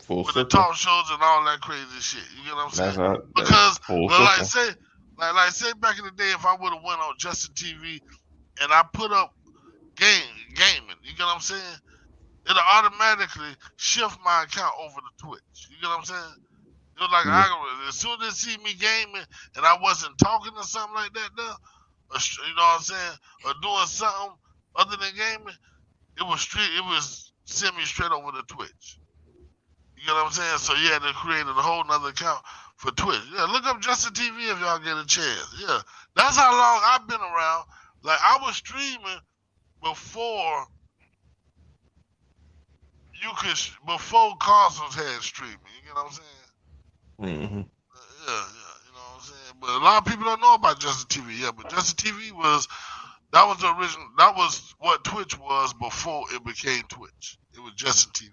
Full With circle. the talk shows and all that crazy shit. You get what I'm saying? That's Because full like circle. say back in the day, if I would have went on Justin TV and I put up gaming, you get what I'm saying? It'll automatically shift my account over to Twitch. You get what I'm saying? It was like an algorithm. As soon as they see me gaming and I wasn't talking or something like that, though, or, you know what I'm saying, or doing something other than gaming, it was send me straight over to Twitch. You get what I'm saying? So you had to create a whole nother account for Twitch. Yeah, look up Justin TV if y'all get a chance. Yeah, that's how long I've been around. Like I was streaming before before consoles had streaming. You get what I'm saying? Mm-hmm. Yeah, you know what I'm saying. But a lot of people don't know about Justin TV. Yeah, but Justin TV was the original. That was what Twitch was before it became Twitch. It was Justin TV.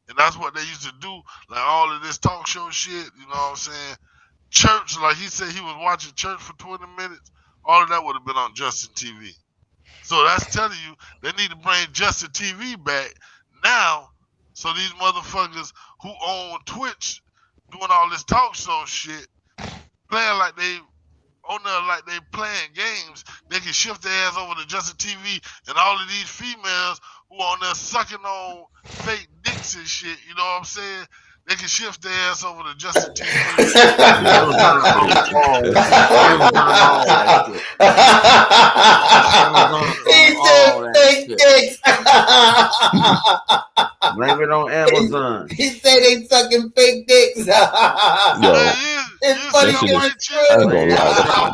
And that's what they used to do, like all of this talk show shit, you know what I'm saying? Church, like he said he was watching church for 20 minutes, all of that would have been on Justin TV. So that's telling you they need to bring Justin TV back now so these motherfuckers who own Twitch doing all this talk show shit, playing like they on there like they playing games, they can shift their ass over to Justin TV and all of these females who on there sucking on fake dicks and shit, you know what I'm saying? They can shift their ass over to Justin TV. He said fake dicks. Blame it on Amazon. He said they sucking fake dicks. Yo, It's funny. that shit It's is, I ain't gonna lie,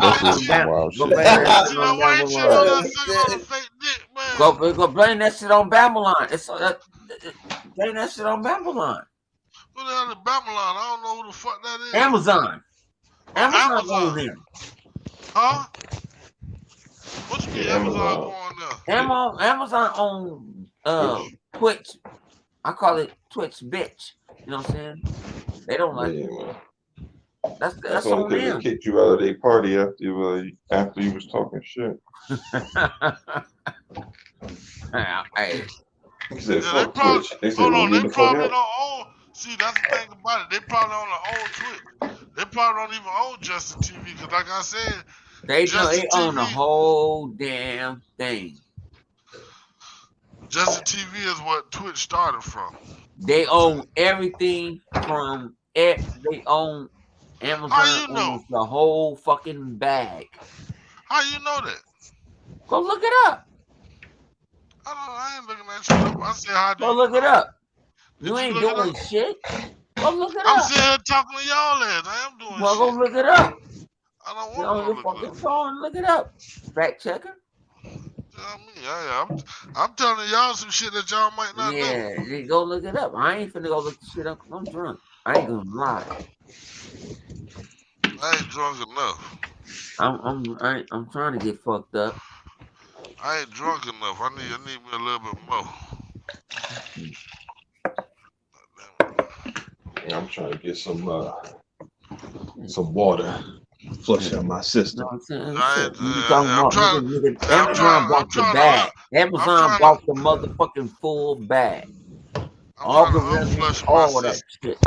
that shit is some wild Go shit. back You know, white chick on there sucking on a fake dick, man. Go blame that shit on Babylon. Blame that shit on Babylon. Who the hell is Babylon? I don't know who the fuck that is. Amazon. Amazon Amazon. on there. Huh? What you mean Yeah, Amazon Amazon. going there? Amazon on Twitch. I call it Twitch bitch. You know what I'm saying? They don't like Yeah, it. man. That's only on because them. they kicked you out of their party after you was talking shit. Hey, He said, Yeah, fuck Twitch. They said, hold well, on, get they the fuck probably out. don't own. See, that's the thing about it. They probably on the old Twitch. They probably don't even own Justin TV because, like I said, they Justin own the TV. whole damn thing. Justin TV is what Twitch started from. They own everything from it. They own Amazon. How you know? Owns the whole fucking bag. How you know that? Go look it up. I ain't looking at you. I said, how do Go you look know? it up. Did You you ain't look it doing up? shit. Go look it I'm up. sitting here talking to y'all ass. I am doing Well, go shit. look it up. I don't You want on to your look it fucking up. phone, look it up. Fact checker. Tell me, I'm telling y'all some shit that y'all might not know. Yeah, you go look it up. I ain't finna go look the shit up because I'm drunk. I ain't gonna lie. I ain't drunk enough. I'm trying to get fucked up. I ain't drunk enough. I need me a little bit more. Yeah, I'm trying to get some water. Flush out my You system. know what I'm saying? I Shit. ain't, You talking I'm about trying. nigga, I'm Amazon bought the bag. Amazon bought the motherfucking full bag. All the revenue, unflush all my that system. shit.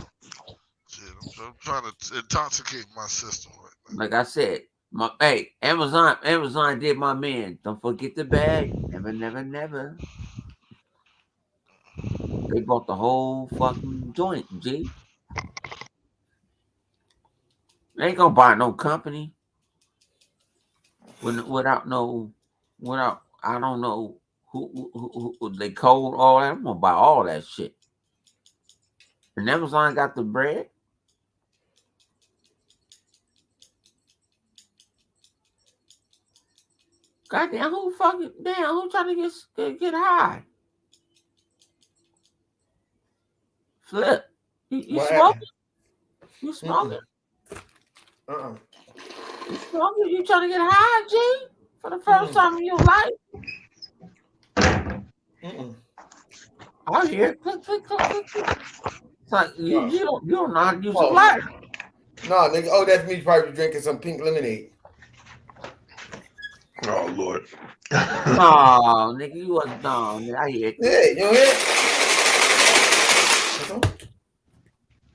I'm trying to intoxicate my system right now. Like I said, Amazon did my man. Don't forget the bag. Never, never, never. They bought the whole fucking joint, G. They ain't gonna buy no company without I don't know who they code all that. I'm gonna buy all that shit. And Amazon got the bread. Goddamn, who trying to get high? Flip. You What smoking? happened? You smoking? Uh-uh. You smoking? You trying to get high, G? For the first time in your life? I hear click, click, click, click, click. It's like you don't know how to use a lighter. No, nigga. Oh, that's me probably drinking some pink lemonade. Oh Lord. No, nigga, you wasn't nigga. I hear it. Yeah, you know it.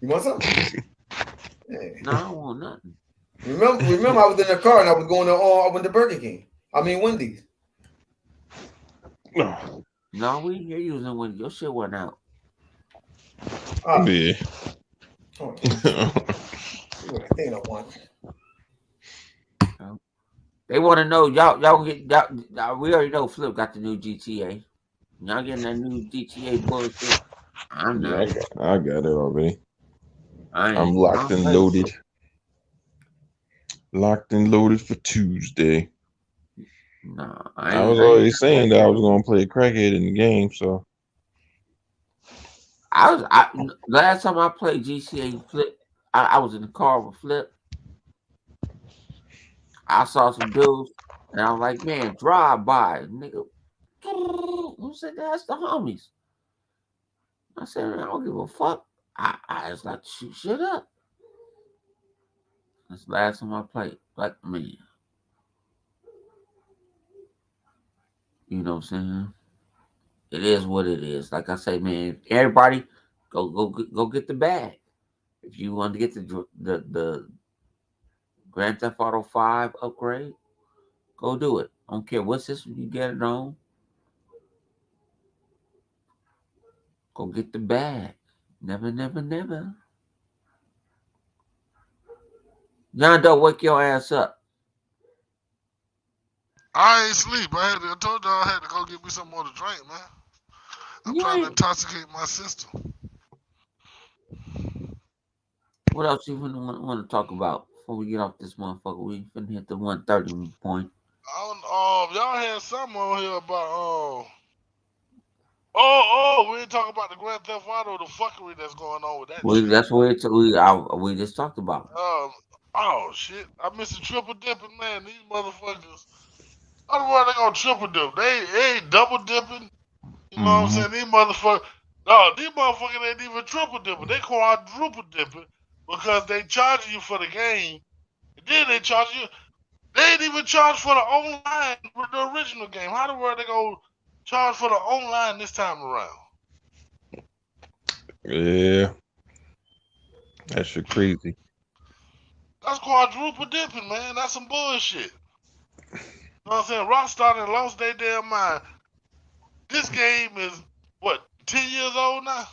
You want something? Yeah. No, I don't want nothing. Remember, I was in the car and I was going to I went to Burger King. I mean Wendy's. No, we hear you using when your shit went out. Yeah. Oh, they don't want. They want to know y'all get y'all. We already know Flip got the new GTA. Y'all getting that new GTA bullshit? I'm not. Yeah, I got it already. I'm locked and play. loaded. Locked and loaded for Tuesday. No, I was already saying that I was gonna play crackhead in the game, so last time I played GTA Flip, I was in the car with Flip. I saw some dudes, and I was like, "Man, drive by, nigga." I said, "That's the homies." I said, "Man, I don't give a fuck." I just like to shoot shit up. That's the last time I played. Like, man, you know what I'm saying? It is what it is. Like I say, man, everybody go get the bag. If you want to get the Grand Theft Auto 5 upgrade, go do it. I don't care what system you get it on. Go get the bag. Never, never, never. John Doe, wake your ass up. I ain't sleep. I told y'all I had to go get me some more to drink, man. I'm trying to intoxicate my system. What else you want to talk about before we get off this motherfucker? We finna hit the 130 point. I y'all had something on here about we ain't talking about the Grand Theft Auto, the fuckery that's going on with that shit. That's what we just talked about. Oh shit! I missed the triple dipping, man. These motherfuckers. I don't know why they gonna triple dip. They ain't double dipping. You know what I'm saying? These motherfuckers ain't even triple dipping. They quadruple dipping because they charge you for the game. And then they charge you. They ain't even charge for the online with the original game. How the world they gonna charge for the online this time around? Yeah. That shit crazy. That's quadruple dipping, man. That's some bullshit. You know what I'm saying? Rockstar done lost their damn mind. This game is what, 10 years old now?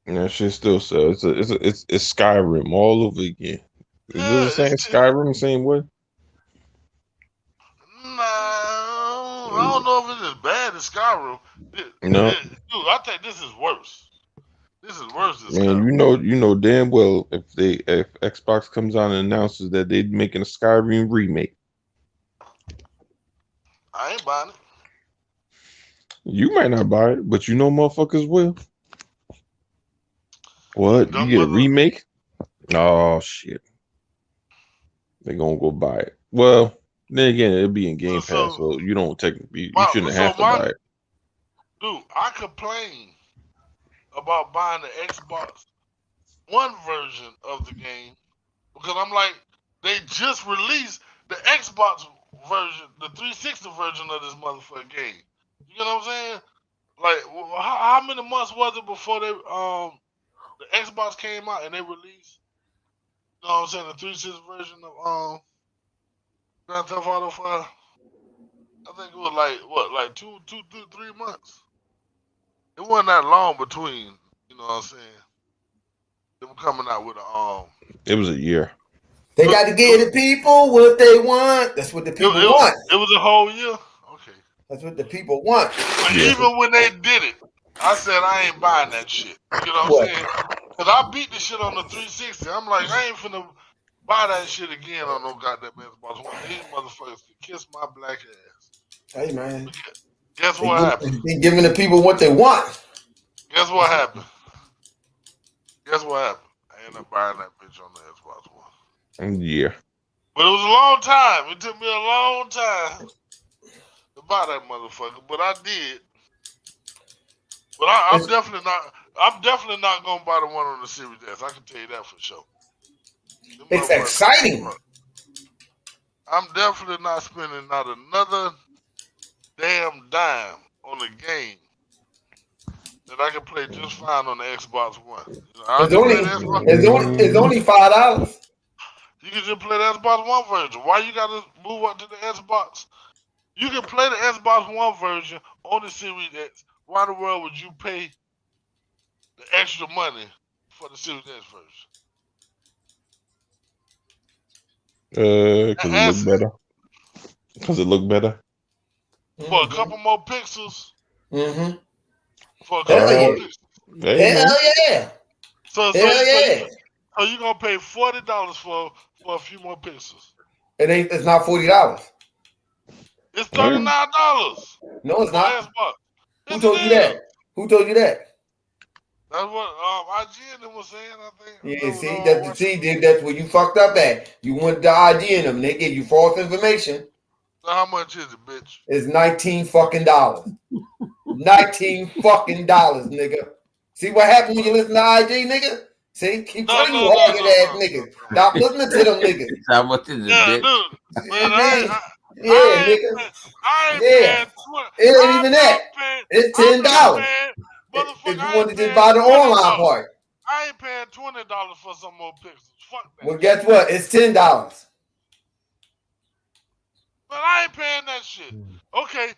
That shit still sells. It's Skyrim all over again. Is it the same Skyrim, same way? No, I don't know if it's as bad as Skyrim. No. Dude, I think this is worse. This is worse than Man, Skyrim. you know damn well if Xbox comes out and announces that they're making a Skyrim remake. I ain't buying it. You might not buy it, but you know motherfuckers will. What? You get a remake? Oh shit. They're gonna go buy it. Well, then again, it'll be in Game Pass, so you don't technically you shouldn't have to buy it. Dude, I complain about buying the Xbox One version of the game because I'm like, they just released the Xbox version, the 360 version of this motherfucking game. You know what I'm saying? Like, how many months was it before the Xbox came out and they released? You know what I'm saying? The 360 version of Grand Theft Auto 5. I think it was like 3 months. It wasn't that long between. You know what I'm saying? They were coming out with a It was a year. They got to give the people what they want. That's what the people want. It was a whole year. Okay. That's what the people want. But even when they did it, I said I ain't buying that shit. You know what I'm saying? Because I beat the shit on the 360. I'm like, I ain't finna buy that shit again on no goddamn Xbox One. These motherfuckers can kiss my black ass. Hey, man. Guess what happened? They giving the people what they want. Guess what happened? Guess what happened? I ended up buying that bitch on the Xbox One. Yeah. But it was a long time. It took me a long time to buy that motherfucker, but I did. But I'm definitely not gonna buy the one on the Series S. I can tell you that for sure. It's exciting. I'm definitely not spending not another damn dime on a game that I can play just fine on the Xbox One. It's only $5. You can just play the Xbox One version. Why you gotta move up to the Xbox? You can play the Xbox One version on the Series X. Why in the world would you pay the extra money for the Series X version? Because it look better. Because it look better. For a couple more pixels. Mm-hmm. For a couple more pixels. Hell yeah. So you're gonna pay $40 for a few more pixels. It's not $40. It's $39. No, it's not. Xbox. Who told you that? Who told you that? That's what IGN was saying, I think. Yeah, that's where you fucked up at. You went to IGN them, they gave you false information. So how much is it, bitch? It's $19 fucking $19 fucking nigga. See what happened when you listen to IG, nigga? See, keep telling you hard ass niggas. Stop listening to them niggas. How much is it, bitch? Dude. Man, nigga. It ain't even that. It's $10. If you want to just buy the online part. I ain't paying $20 for some more pixels. Fuck that. Well, guess what? It's $10. But I ain't paying that shit. Okay,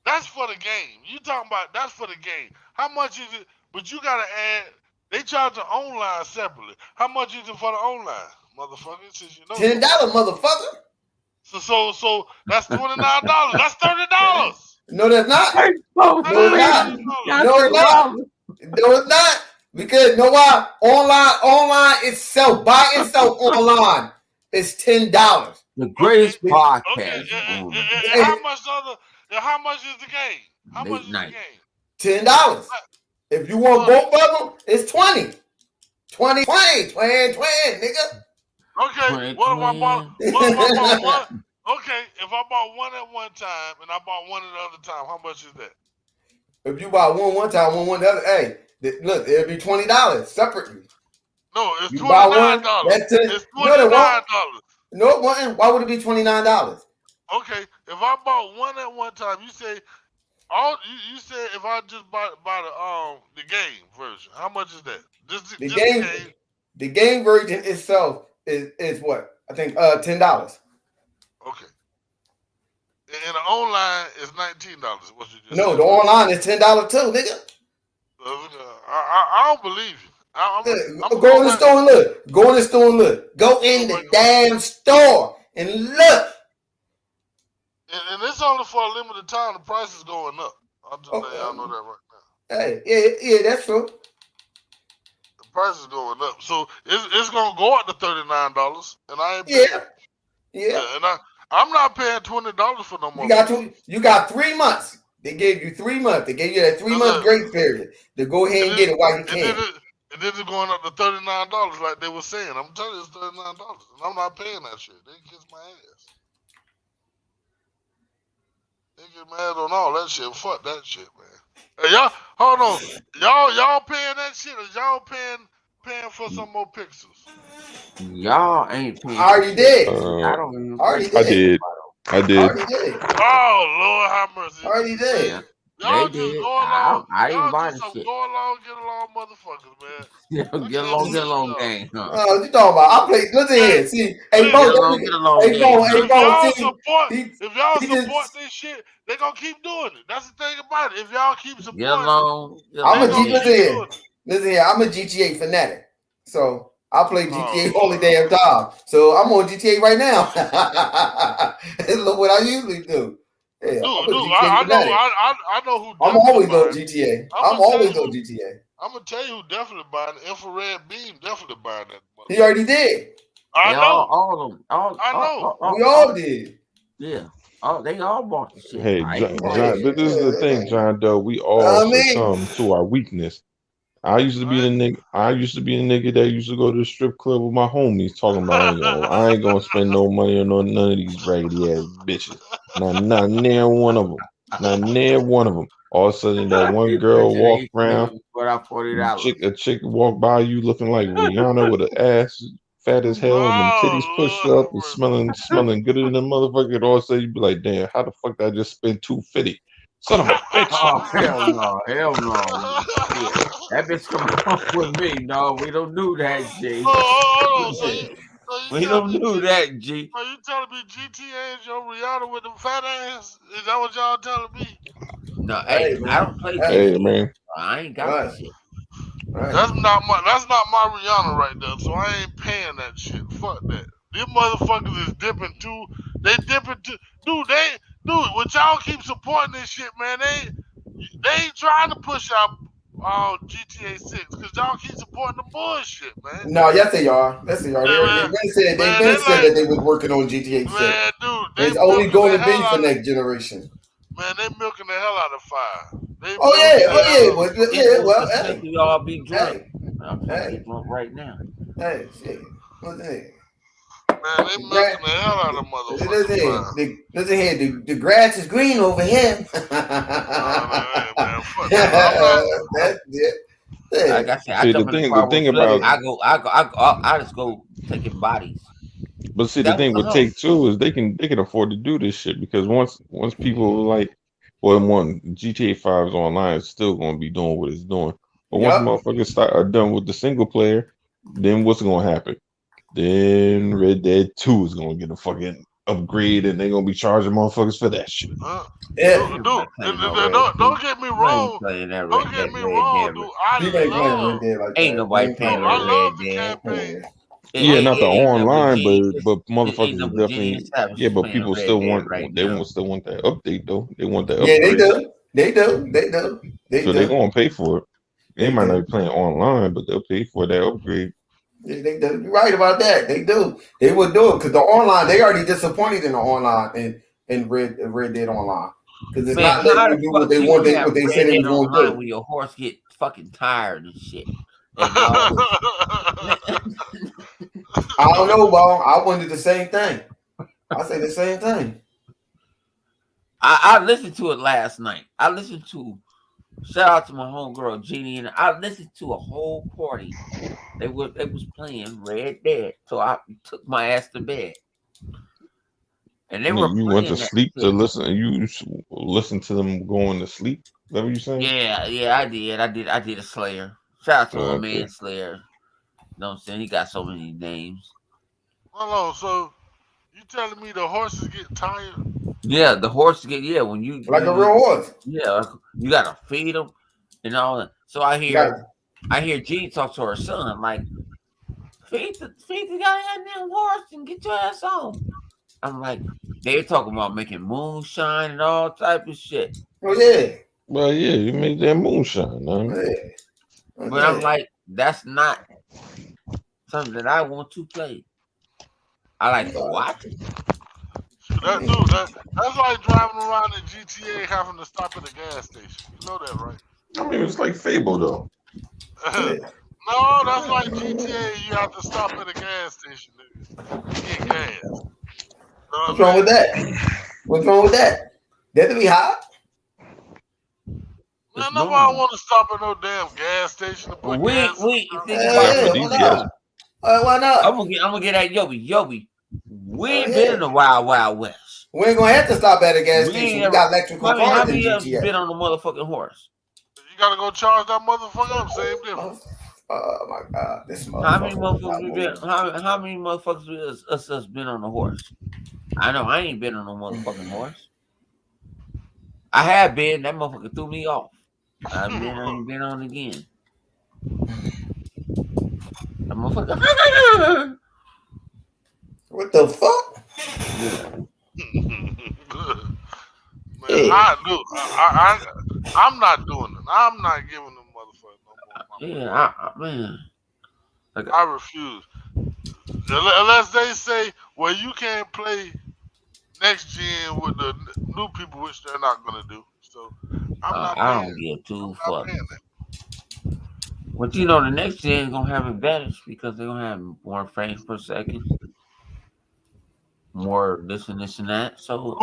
that's for the game. You talking about that's for the game. How much is it? But you gotta add. They charge the online separately. How much is it for the online, motherfucker? Since you know $10, motherfucker. So that's $29. That's $30. No, that's not. No, it's not. No, it's not. Because you know why? Online is buy and sell online. It's $10. The greatest Okay. podcast. Okay. on And how much how much is the game? How much is the night. game? $10. If you want both of them, it's 20. 20, nigga. Okay. What if I bought one? Okay, if I bought one at one time and I bought one at the other time, how much is that? If you buy one time, one the other, hey, look, it'll be $20 separately. No, it's You buy one, $29. that's it. It's $29. No, it wouldn't. Why would it be $29? Okay, if I bought one at one time, you say you said if I just buy the game version, how much is that? Just The game version itself is what? I think $10. Okay. And the online is $19. What you just No, said. the online is $10 too, nigga. I don't believe you. Go in the store and look. Go in the store and look. Go in the damn store and look. And it's only for a limited time. The price is going up. I'll just let y'all know that right now. Hey, yeah, that's true. The price is going up. So it's going to go up to $39. And I ain't paying. Yeah. And I'm not paying $20 for no more. You got 3 months. They gave you 3 months. They gave you that 3-month grace period to go ahead and get it while you can. And then it's going up to $39 like they were saying. I'm telling you, it's $39. And I'm not paying that shit. They kiss my ass. They get mad on all that shit. Fuck that shit, man. Hey, y'all, hold on. Y'all paying that shit, or y'all paying for some more pixels? Y'all ain't paying. I already did. I did. Oh, Lord have mercy. I already did. Y'all just did. go along. I ain't Y'all buying just some shit. go along, get along motherfuckers, man. Get along, gang. Huh? What you talking about? I play. Listen here. See, hey, Bo, If y'all support this shit, they gonna keep doing it. That's the thing about it. If y'all keep supporting Listen here. I'm a GTA fanatic, so I play GTA all the damn time. So I'm on GTA right now. Look what I usually do. Yeah, I know who. I'm always on GTA. I'm always on GTA. I'm gonna tell you who definitely buying the infrared beam. Definitely buying that. He already did. I know. All of them. I know. We all did. Yeah. They all bought the shit. Hey, John, this is the thing, John Doe. We all succumb to our weakness. I used to be the nigga that used to go to the strip club with my homies talking about, I ain't gonna spend no money on none of these raggedy ass bitches. Not near one of them. Not near one of them. All of a sudden, that one girl walked around. A chick walked by you looking like Rihanna with an ass fat as hell and them titties pushed up and smelling good in the motherfucker. And all of a sudden, you be like, damn, how the fuck did I just spend $250? Son of a bitch. Oh, hell no. Yeah. That bitch come up with me. No, we don't do that, G. We don't do that, G. Are you telling me GTA is your Rihanna with them fat ass? Is that what y'all telling me? No, hey, I don't play. Hey, man. I ain't got that shit. Right. That's not my Rihanna right there. So I ain't paying that shit. Fuck that. These motherfuckers is dipping too. They dipping too. Dude, when y'all keep supporting this shit, man, they ain't trying to push out GTA 6 because y'all keep supporting the bullshit, man. No, yes they are. Yes they are. They said that they was working on GTA 6. Man, dude, it's only going to be for next generation. Man, they milking the hell out of fire. Y'all be drunk. I'm drunk right now. Hey, shit. What's that? Man, they milking the hell out of motherfuckers. Listen here, the grass is green over here. That's it. Like I said, the thing about I just go taking bodies. But see, the thing with Take Two is they can afford to do this shit because once people GTA 5's online, it's still going to be doing what it's doing. But once motherfuckers are done with the single player, then what's going to happen? Then Red Dead 2 is going to get a fucking upgrade, and they're going to be charging motherfuckers for that shit. Dude, don't get me wrong. Don't get me wrong, dude. Ain't nobody playing Red Dead. Yeah, not the online, but motherfuckers are definitely. Yeah, but people still want that update though. They want that upgrade. Yeah, they do. So they're gonna pay for it. They might not be playing online, but they'll pay for that upgrade. You're right about that. They do. They would do it because the online, they already disappointed in the online and Red Dead Online. Because it's Man, not letting how you the do fuck what they you want, have what they Red said they Dead was going to Online do. when your horse get fucking tired and shit? And all this. I don't know, bro. I wanted the same thing. I say the same thing. I listened to it last night. I listened to shout out to my homegirl Jeannie, and I listened to a whole party. They was playing Red Dead, so I took my ass to bed. And they were You went to playing that sleep to shit. listen. You listen to them going to sleep. Is that what you saying? Yeah, I did a Slayer. Shout out to my Okay. man Slayer. You know what I'm saying? He got so many names. Hold on, so you telling me the horses get tired? Yeah, the horse get when you Like a real horse. Yeah, you gotta feed them and all that. So I hear G talk to her son like, feed the goddamn horse and get your ass on. I'm like, they're talking about making moonshine and all type of shit. Oh yeah. Well, yeah, you make that moonshine, man. Yeah. But I'm like, that's not something that I want to play. I like to watch it. That's like driving around in GTA having to stop at a gas station. You know that, right? I mean, it's like Fable, though. No, that's like GTA. You have to stop at a gas station to get gas. You know What's wrong with that? What's wrong with that? That'd be hot. Man, nobody want to stop at no damn gas station to put gas. Think about it. Why not? I'm gonna get at Yobi. We ain't been in the Wild West. We ain't gonna have to stop at a gas station. We got electrical cars how in many of us GTA. been on the motherfucking horse? You gotta go charge that motherfucker up. Same difference. Oh my God, this motherfucker. How many motherfuckers we been? How many motherfuckers us been on the horse? I know I ain't been on no motherfucking horse. I have been. That motherfucker threw me off. I ain't been on again. That motherfucker. What the fuck? Man, I'm not doing it. I'm not giving them motherfuckers no more. Man. I refuse. Unless they say, well, you can't play next gen with the new people, which they're not gonna do. So I don't give two fucks. But you know, the next gen is gonna have advantage because they're gonna have more frames per second, more this and that. So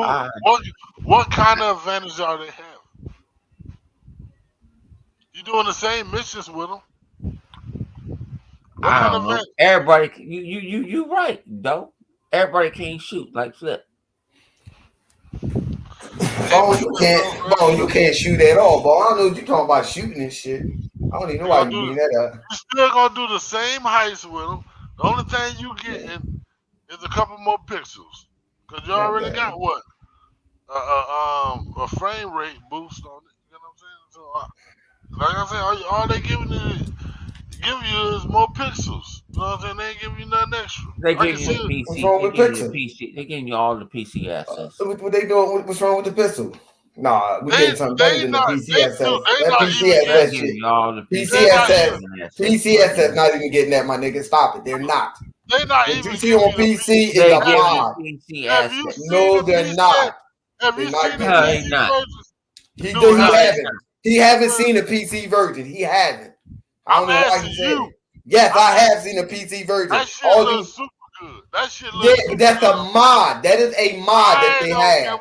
what kind of advantage are they having? You doing the same missions with them? I don't know. Everybody, you right though. Everybody can't shoot like Flip. You can't shoot at all, Bo. I don't know what you're talking about shooting and shit. I don't even know why you bring that up. You're still gonna do the same heists with them. The only thing you getting is a couple more pixels, cause you already got what a frame rate boost on it. You know what I'm saying? So, like I said, all they give you is more pixels. You know what I'm saying? They ain't giving you nothing extra. They give you the PC. What's wrong with PC. They giving you all the PC assets. What they doing? What's wrong with the pistol? Nah, we getting something better than the PC assets. That PC assets shit. PC assets not even getting that, my nigga. Stop it. They're not. They're not what even. You see on PC is a mod. No, they're not. Have you seen the PC version? He haven't seen a PC version. He hasn't. I don't know why he said it. Yes, I have seen a PC version. That shit looks super good. That shit looks but that's a mod. That is a mod that they have.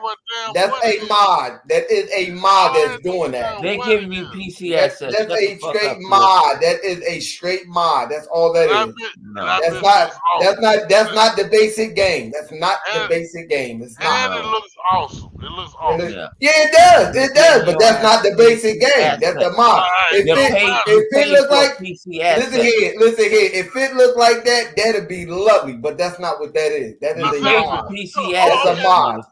That's a mod. That is a mod that's doing that. They're giving you PC assets. That's a straight mod. That is a straight mod. That's all that is. That's not the basic game. That's not the basic game. It's not. And it looks awesome. It looks awesome. Yeah, it does. It does. But that's not the basic game. That's the mod. If it looks like listen here. If it looked like that, that'd be lovely. But that's not what that is. That is a mod. That's a mod.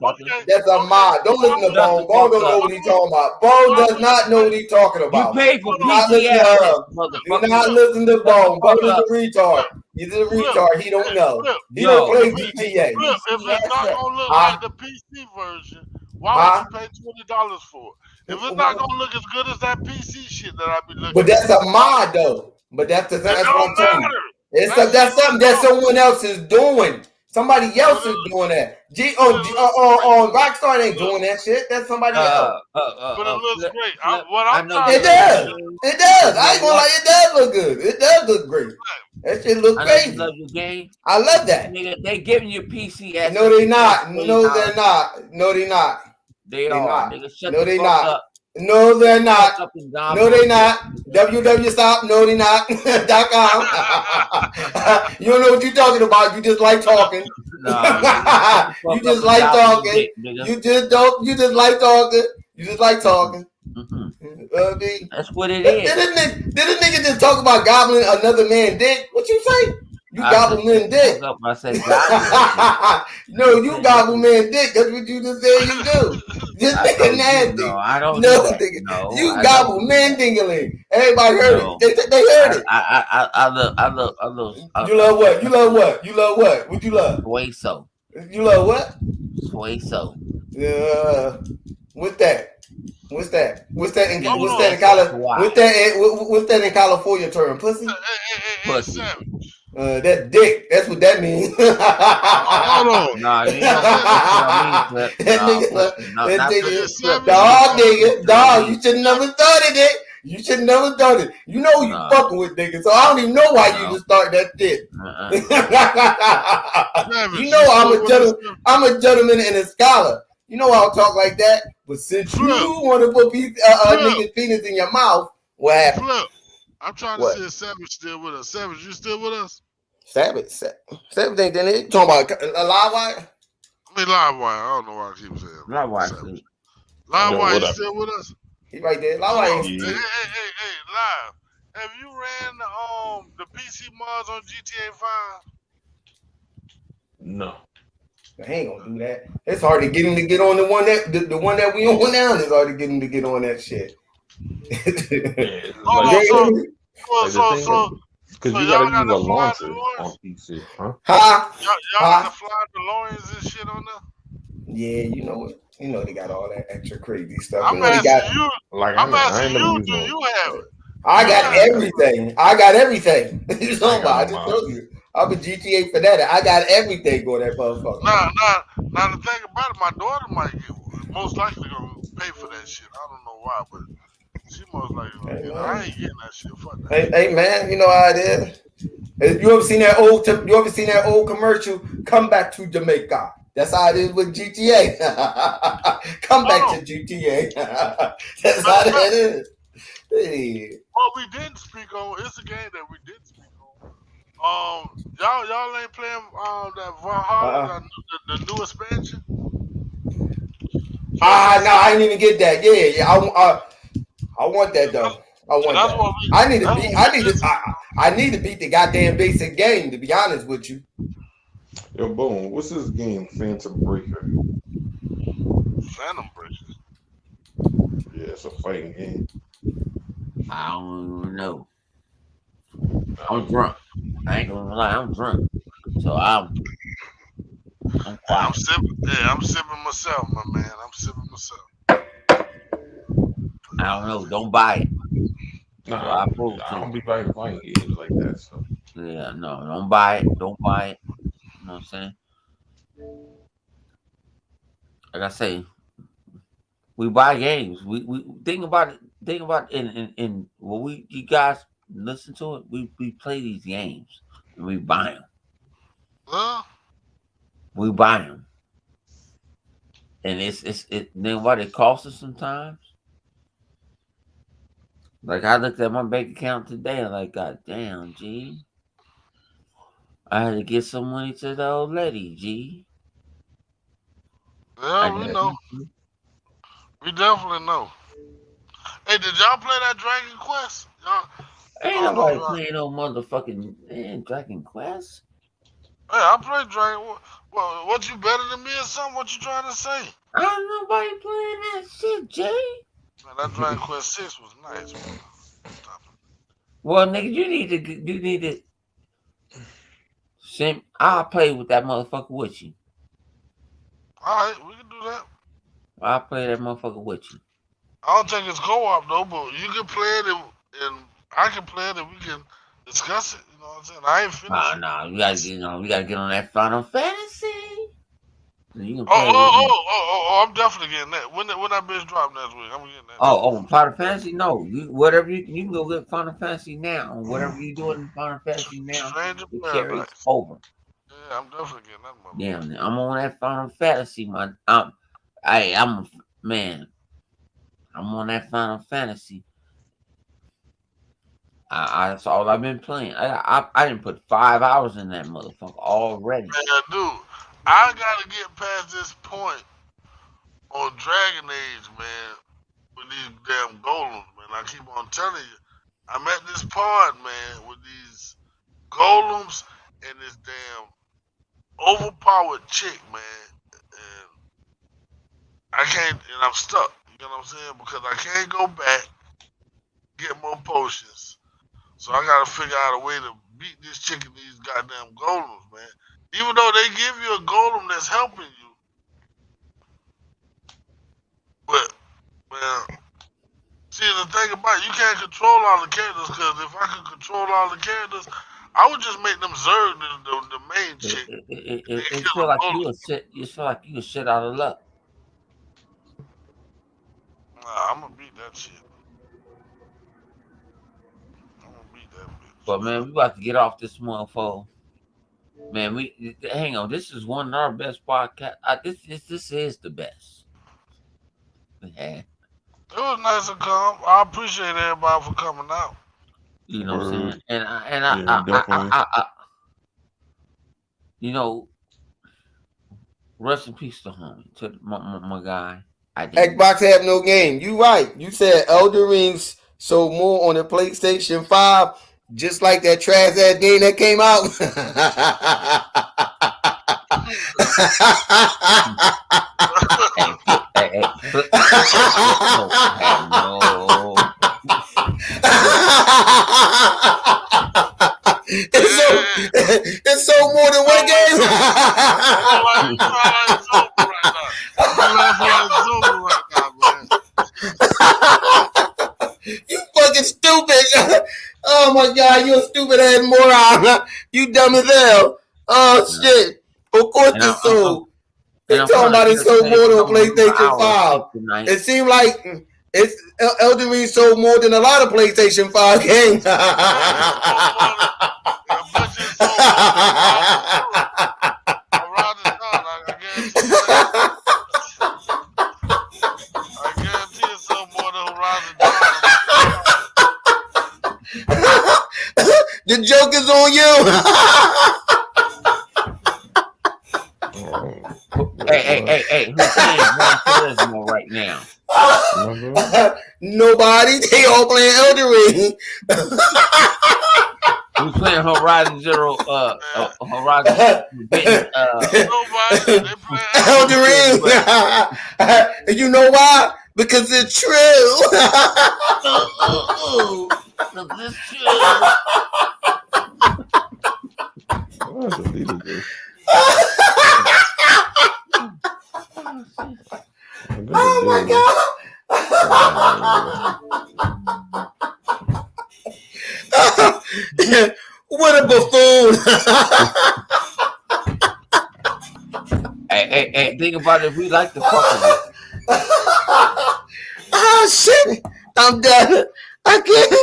That's a mod. Don't listen to Bone. Bone don't know what he's talking about. Bone does not know what he's talking about. You pay for PC assets. Do not listen to Bone. Bone is a retard. He's a retard. He don't know. He don't play GTA. If it's not gonna look like the PC version, why would you pay $20 for it? If it's not gonna look as good as that PC shit that I be looking. But that's a mod though. But that's what I'm telling you. That's something that someone else is doing. Somebody else is doing that. Rockstar ain't doing that shit. That's somebody else. But it looks great. It does. It does. I ain't gonna lie. It does look good. It does look great. That shit look crazy. You love your game. I love that. Nigga, they giving you PC. No, they not. No, they're not. No, they not. They are. Nigga, shut no, the they fuck not. up. No, they're not. No, they not. www.stop. No, they not. .com. You don't know what you're talking about. You just like talking. Nah, you just like talking. You just like talking. You just like talking. Mm-hmm. That's what it is. Did a nigga just talk about gobbling another man's dick? What you say? You gobble man's dick. I said gobble. No, you gobble man's dick. That's what you just said you do. This nigga nasty. No, I don't. No, nigga. No, you gobble man dingaling. Everybody heard it. They heard it. I love. You love what? You love what? You love what? What you love? Sway so. You love what? Sway so. What's that? What's that in California term? Pussy? Pussy. That dick. That's what that means. Hold on. Nah, you know that nigga. Dog, you should never started it. You should never done it. You know you fucking with niggas, so I don't even know why you just start that shit. You know I'm a gentleman and a scholar. You know I'll talk like that. But since you want to put nigga's penis in your mouth, what happened? Flip. I'm trying to see if Savage still with us. Savage, you still with us? Savage ain't done it. You talking about a live wire? I mean live wire. I don't know why I keep saying live wire. Live wire, you still with us? He right there. Live wire. Hey, live. Have you ran the PC mods on GTA 5? No. I ain't gonna do that. It's hard to get him to get on the one that we on now. It's hard to get him to get on that shit. Because you gotta use a launcher on PC, huh? Y'all got the fly DeLoreans and shit on there? Yeah, you know what? You know they got all that extra crazy stuff. I'm asking you. Like I'm asking you. Do you have it? I got everything. I got everything. You know what? I just told you. I'm a GTA for that. I got everything on that motherfucker. Now the thing about it, my daughter might most likely gonna pay for that shit. I don't know why, but she most likely gonna get it. I ain't getting that shit. Fuck that. Hey man, you know how it is. You ever seen that old commercial? Come back to Jamaica. That's how it is with GTA. Come back to GTA. That's how that is. Hey. What we didn't speak on, it's a game that we did speak on. Y'all ain't playing that Valhalla, the new expansion. No, I didn't even get that. Yeah. I want that though. I want that. I need to beat the goddamn basic game. To be honest with you. Yo, boom. What's this game? Phantom Breaker. Phantom Breaker. Yeah, it's a fighting game. I don't even know. I'm drunk. I ain't gonna lie, I'm drunk. So I'm quiet. I'm sipping myself, my man. I'm sipping myself. I don't know. Don't buy it. No, I don't be buying fighting games like that. So yeah, no, don't buy it. Don't buy it. You know what I'm saying? Like I say, we buy games. We think about it. Think about it in what you guys listen to it. We play these games and we buy them. We buy them, and then what it costs us sometimes. Like I looked at my bank account today and like, God damn, G. I had to get some money to the old lady, G. Yeah, we know. We definitely know. Hey, did y'all play that Dragon Quest? Ain't nobody playing no motherfucking Dragon Quest. Hey, I played Dragon. Well, what you better than me or something? What you trying to say? I don't nobody playing that shit, Jay. Man, that Dragon Quest 6 was nice, man. Well, nigga, you need to. I'll play with that motherfucker with you. All right, we can do that. I'll play that motherfucker with you. I don't think it's co-op though, but you can play it and I can play it and we can discuss it. You know what I'm saying? I ain't finished. No, we gotta get on that Final Fantasy. You can Oh, play with me. I'm definitely getting that. When that bitch drop next week, I'm getting that. Oh, Final Fantasy? No, whatever you can go get Final Fantasy now. Whatever you doing in Final Fantasy now, Stranger the carry's Paradise. over. Yeah, I'm definitely getting that motherfucker. Damn, I'm on that Final Fantasy, man. I'm on that Final Fantasy. That's all I've been playing. I didn't put 5 hours in that motherfucker already. Man, dude, I gotta get past this point on Dragon Age, man, with these damn golems, man. I keep on telling you, I'm at this part, man, with these golems and this damn overpowered chick, man, and I can't, and I'm stuck. You know what I'm saying? Because I can't go back, get more potions. So I gotta figure out a way to beat this chick and these goddamn golems, man. Even though they give you a golem that's helping you. But, man, see, the thing about it, you can't control all the characters, because if I could control all the characters, I would just make them Zerg the main chick. It feel like you a shit out of luck. Nah, I'm gonna beat that shit. I'm gonna beat that bitch. But man, we about to get off this motherfucker. Man, hang on. This is one of our best podcasts. This is the best. Yeah. It was nice to come. I appreciate everybody for coming out. You know what I'm saying? And definitely. I you know, rest in peace to homie, to my guy. Xbox have no game. You right. You said Elden Rings sold more on the PlayStation 5, just like that trash ass game that came out. It's so more than one game. You fucking stupid. Oh my god, you a stupid ass moron. You dumb as hell. Oh shit. Of course it's sold. They're talking about it sold more than a PlayStation 5. It seemed like Elden Ring sold more than a lot of PlayStation 5 games. The joke is on you. Hey, who's playing Gran Turismo right now? Nobody. They all playing Elden Ring. Who's playing Horizon Zero? Horizon. Nobody. Elden Ring. You know why? Because it's true. It's true. I deleted this. Oh my god. What a buffoon. Hey, think about it. If we like to fuck with it. Oh shit. I'm done. I can't.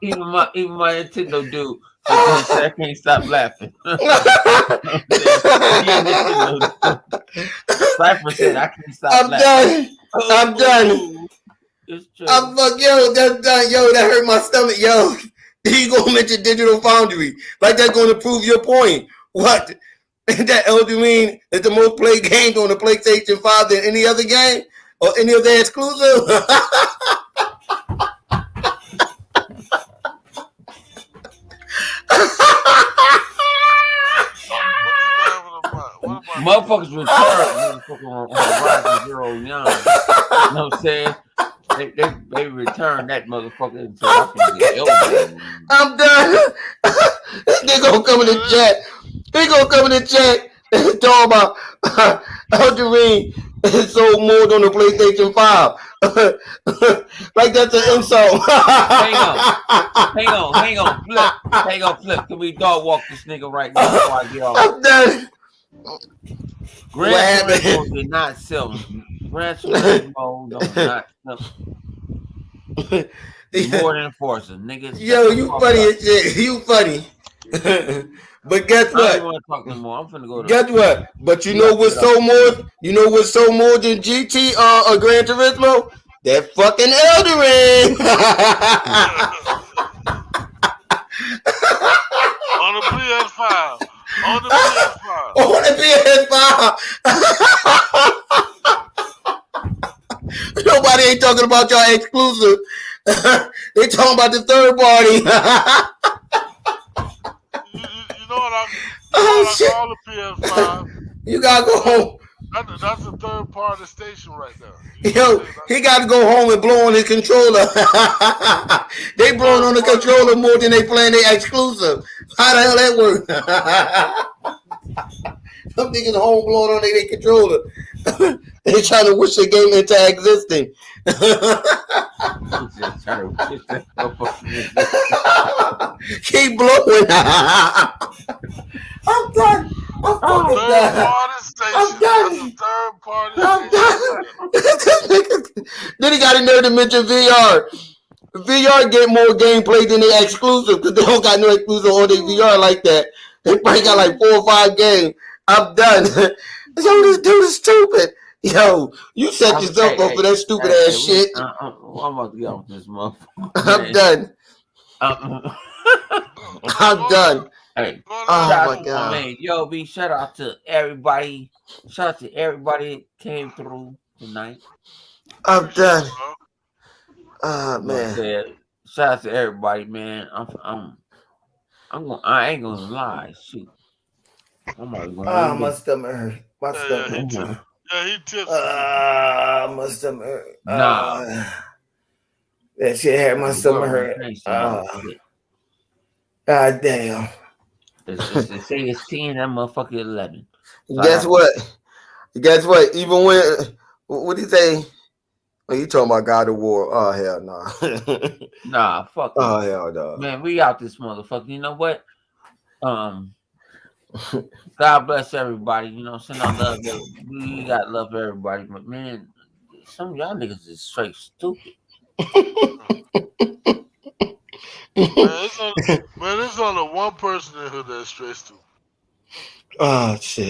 Even my Nintendo dude. I can't stop laughing. Cypher said I can't stop laughing. I'm done. It's true. Yo, that's done. Yo, that hurt my stomach. Yo, you gonna mention Digital Foundry like that's gonna prove your point? What? That Elden Ring is the most played game on the PlayStation 5 than any other game or any of their exclusive? Motherfuckers return on Horizon Zero Young. You know what I'm saying? They return that motherfucker until I can get Elden. I'm done. They gonna come in the chat. They gonna come in the chat and talk about, Elden Ring sold more than the PlayStation 5. Like that's an insult. Hang on, Flip. Can we dog walk this nigga right now before I get off? I'm done. Gran happened? Turismo did not sell. Gran Turismo do not sell more than Forza, niggas. Yo, you funny as shit. You funny. But guess I don't what? want to talk no more. I'm finna go to. Guess what? But you know what's so more? You know what's so more than GT or Gran Turismo? That fucking Elden Ring. On the PS5. On the PS5. On the PS5. Nobody ain't talking about y'all exclusive. They talking about the third party. You know what I shit. call the PS5? You gotta go home. That's a third party station right there. Yo, he got to go home and blow on his controller. They blowing on the controller more than they playing their exclusive. How the hell that work? Some niggas home blowing on their controller. They trying to wish the game into existing. Keep blowing. I'm done. I'm fucking done. I'm done. I'm done. Then he got in there to mention VR. VR get more gameplay than they exclusive because they don't got no exclusive on their VR like that. They probably got like 4 or 5 games. I'm done. Yo, this dude is stupid. Yo, you set yourself up for that stupid ass shit. I'm about to get off this motherfucker. I'm done. I'm done. Hey, oh my god, man, yo, B, shout out to everybody. Shout out to everybody that came through tonight. I'm done. Man. Shout out to everybody, man. I ain't gonna lie, shoot. My stomach hurt. My stomach hurt. Yeah, he tipped. My stomach hurt. That shit had my stomach hurt. God damn. They say it's 10, that motherfucker 11. So Guess what? Even when, what do you say? Oh, you talking about God of War? Oh hell no. Nah, fuck. Oh hell no. Man, we out this motherfucker. You know what? God bless everybody. You know, send out love. We got love for everybody. But man, some of y'all niggas is straight stupid. Man, it's only one person in here that's straight stupid. Oh shit.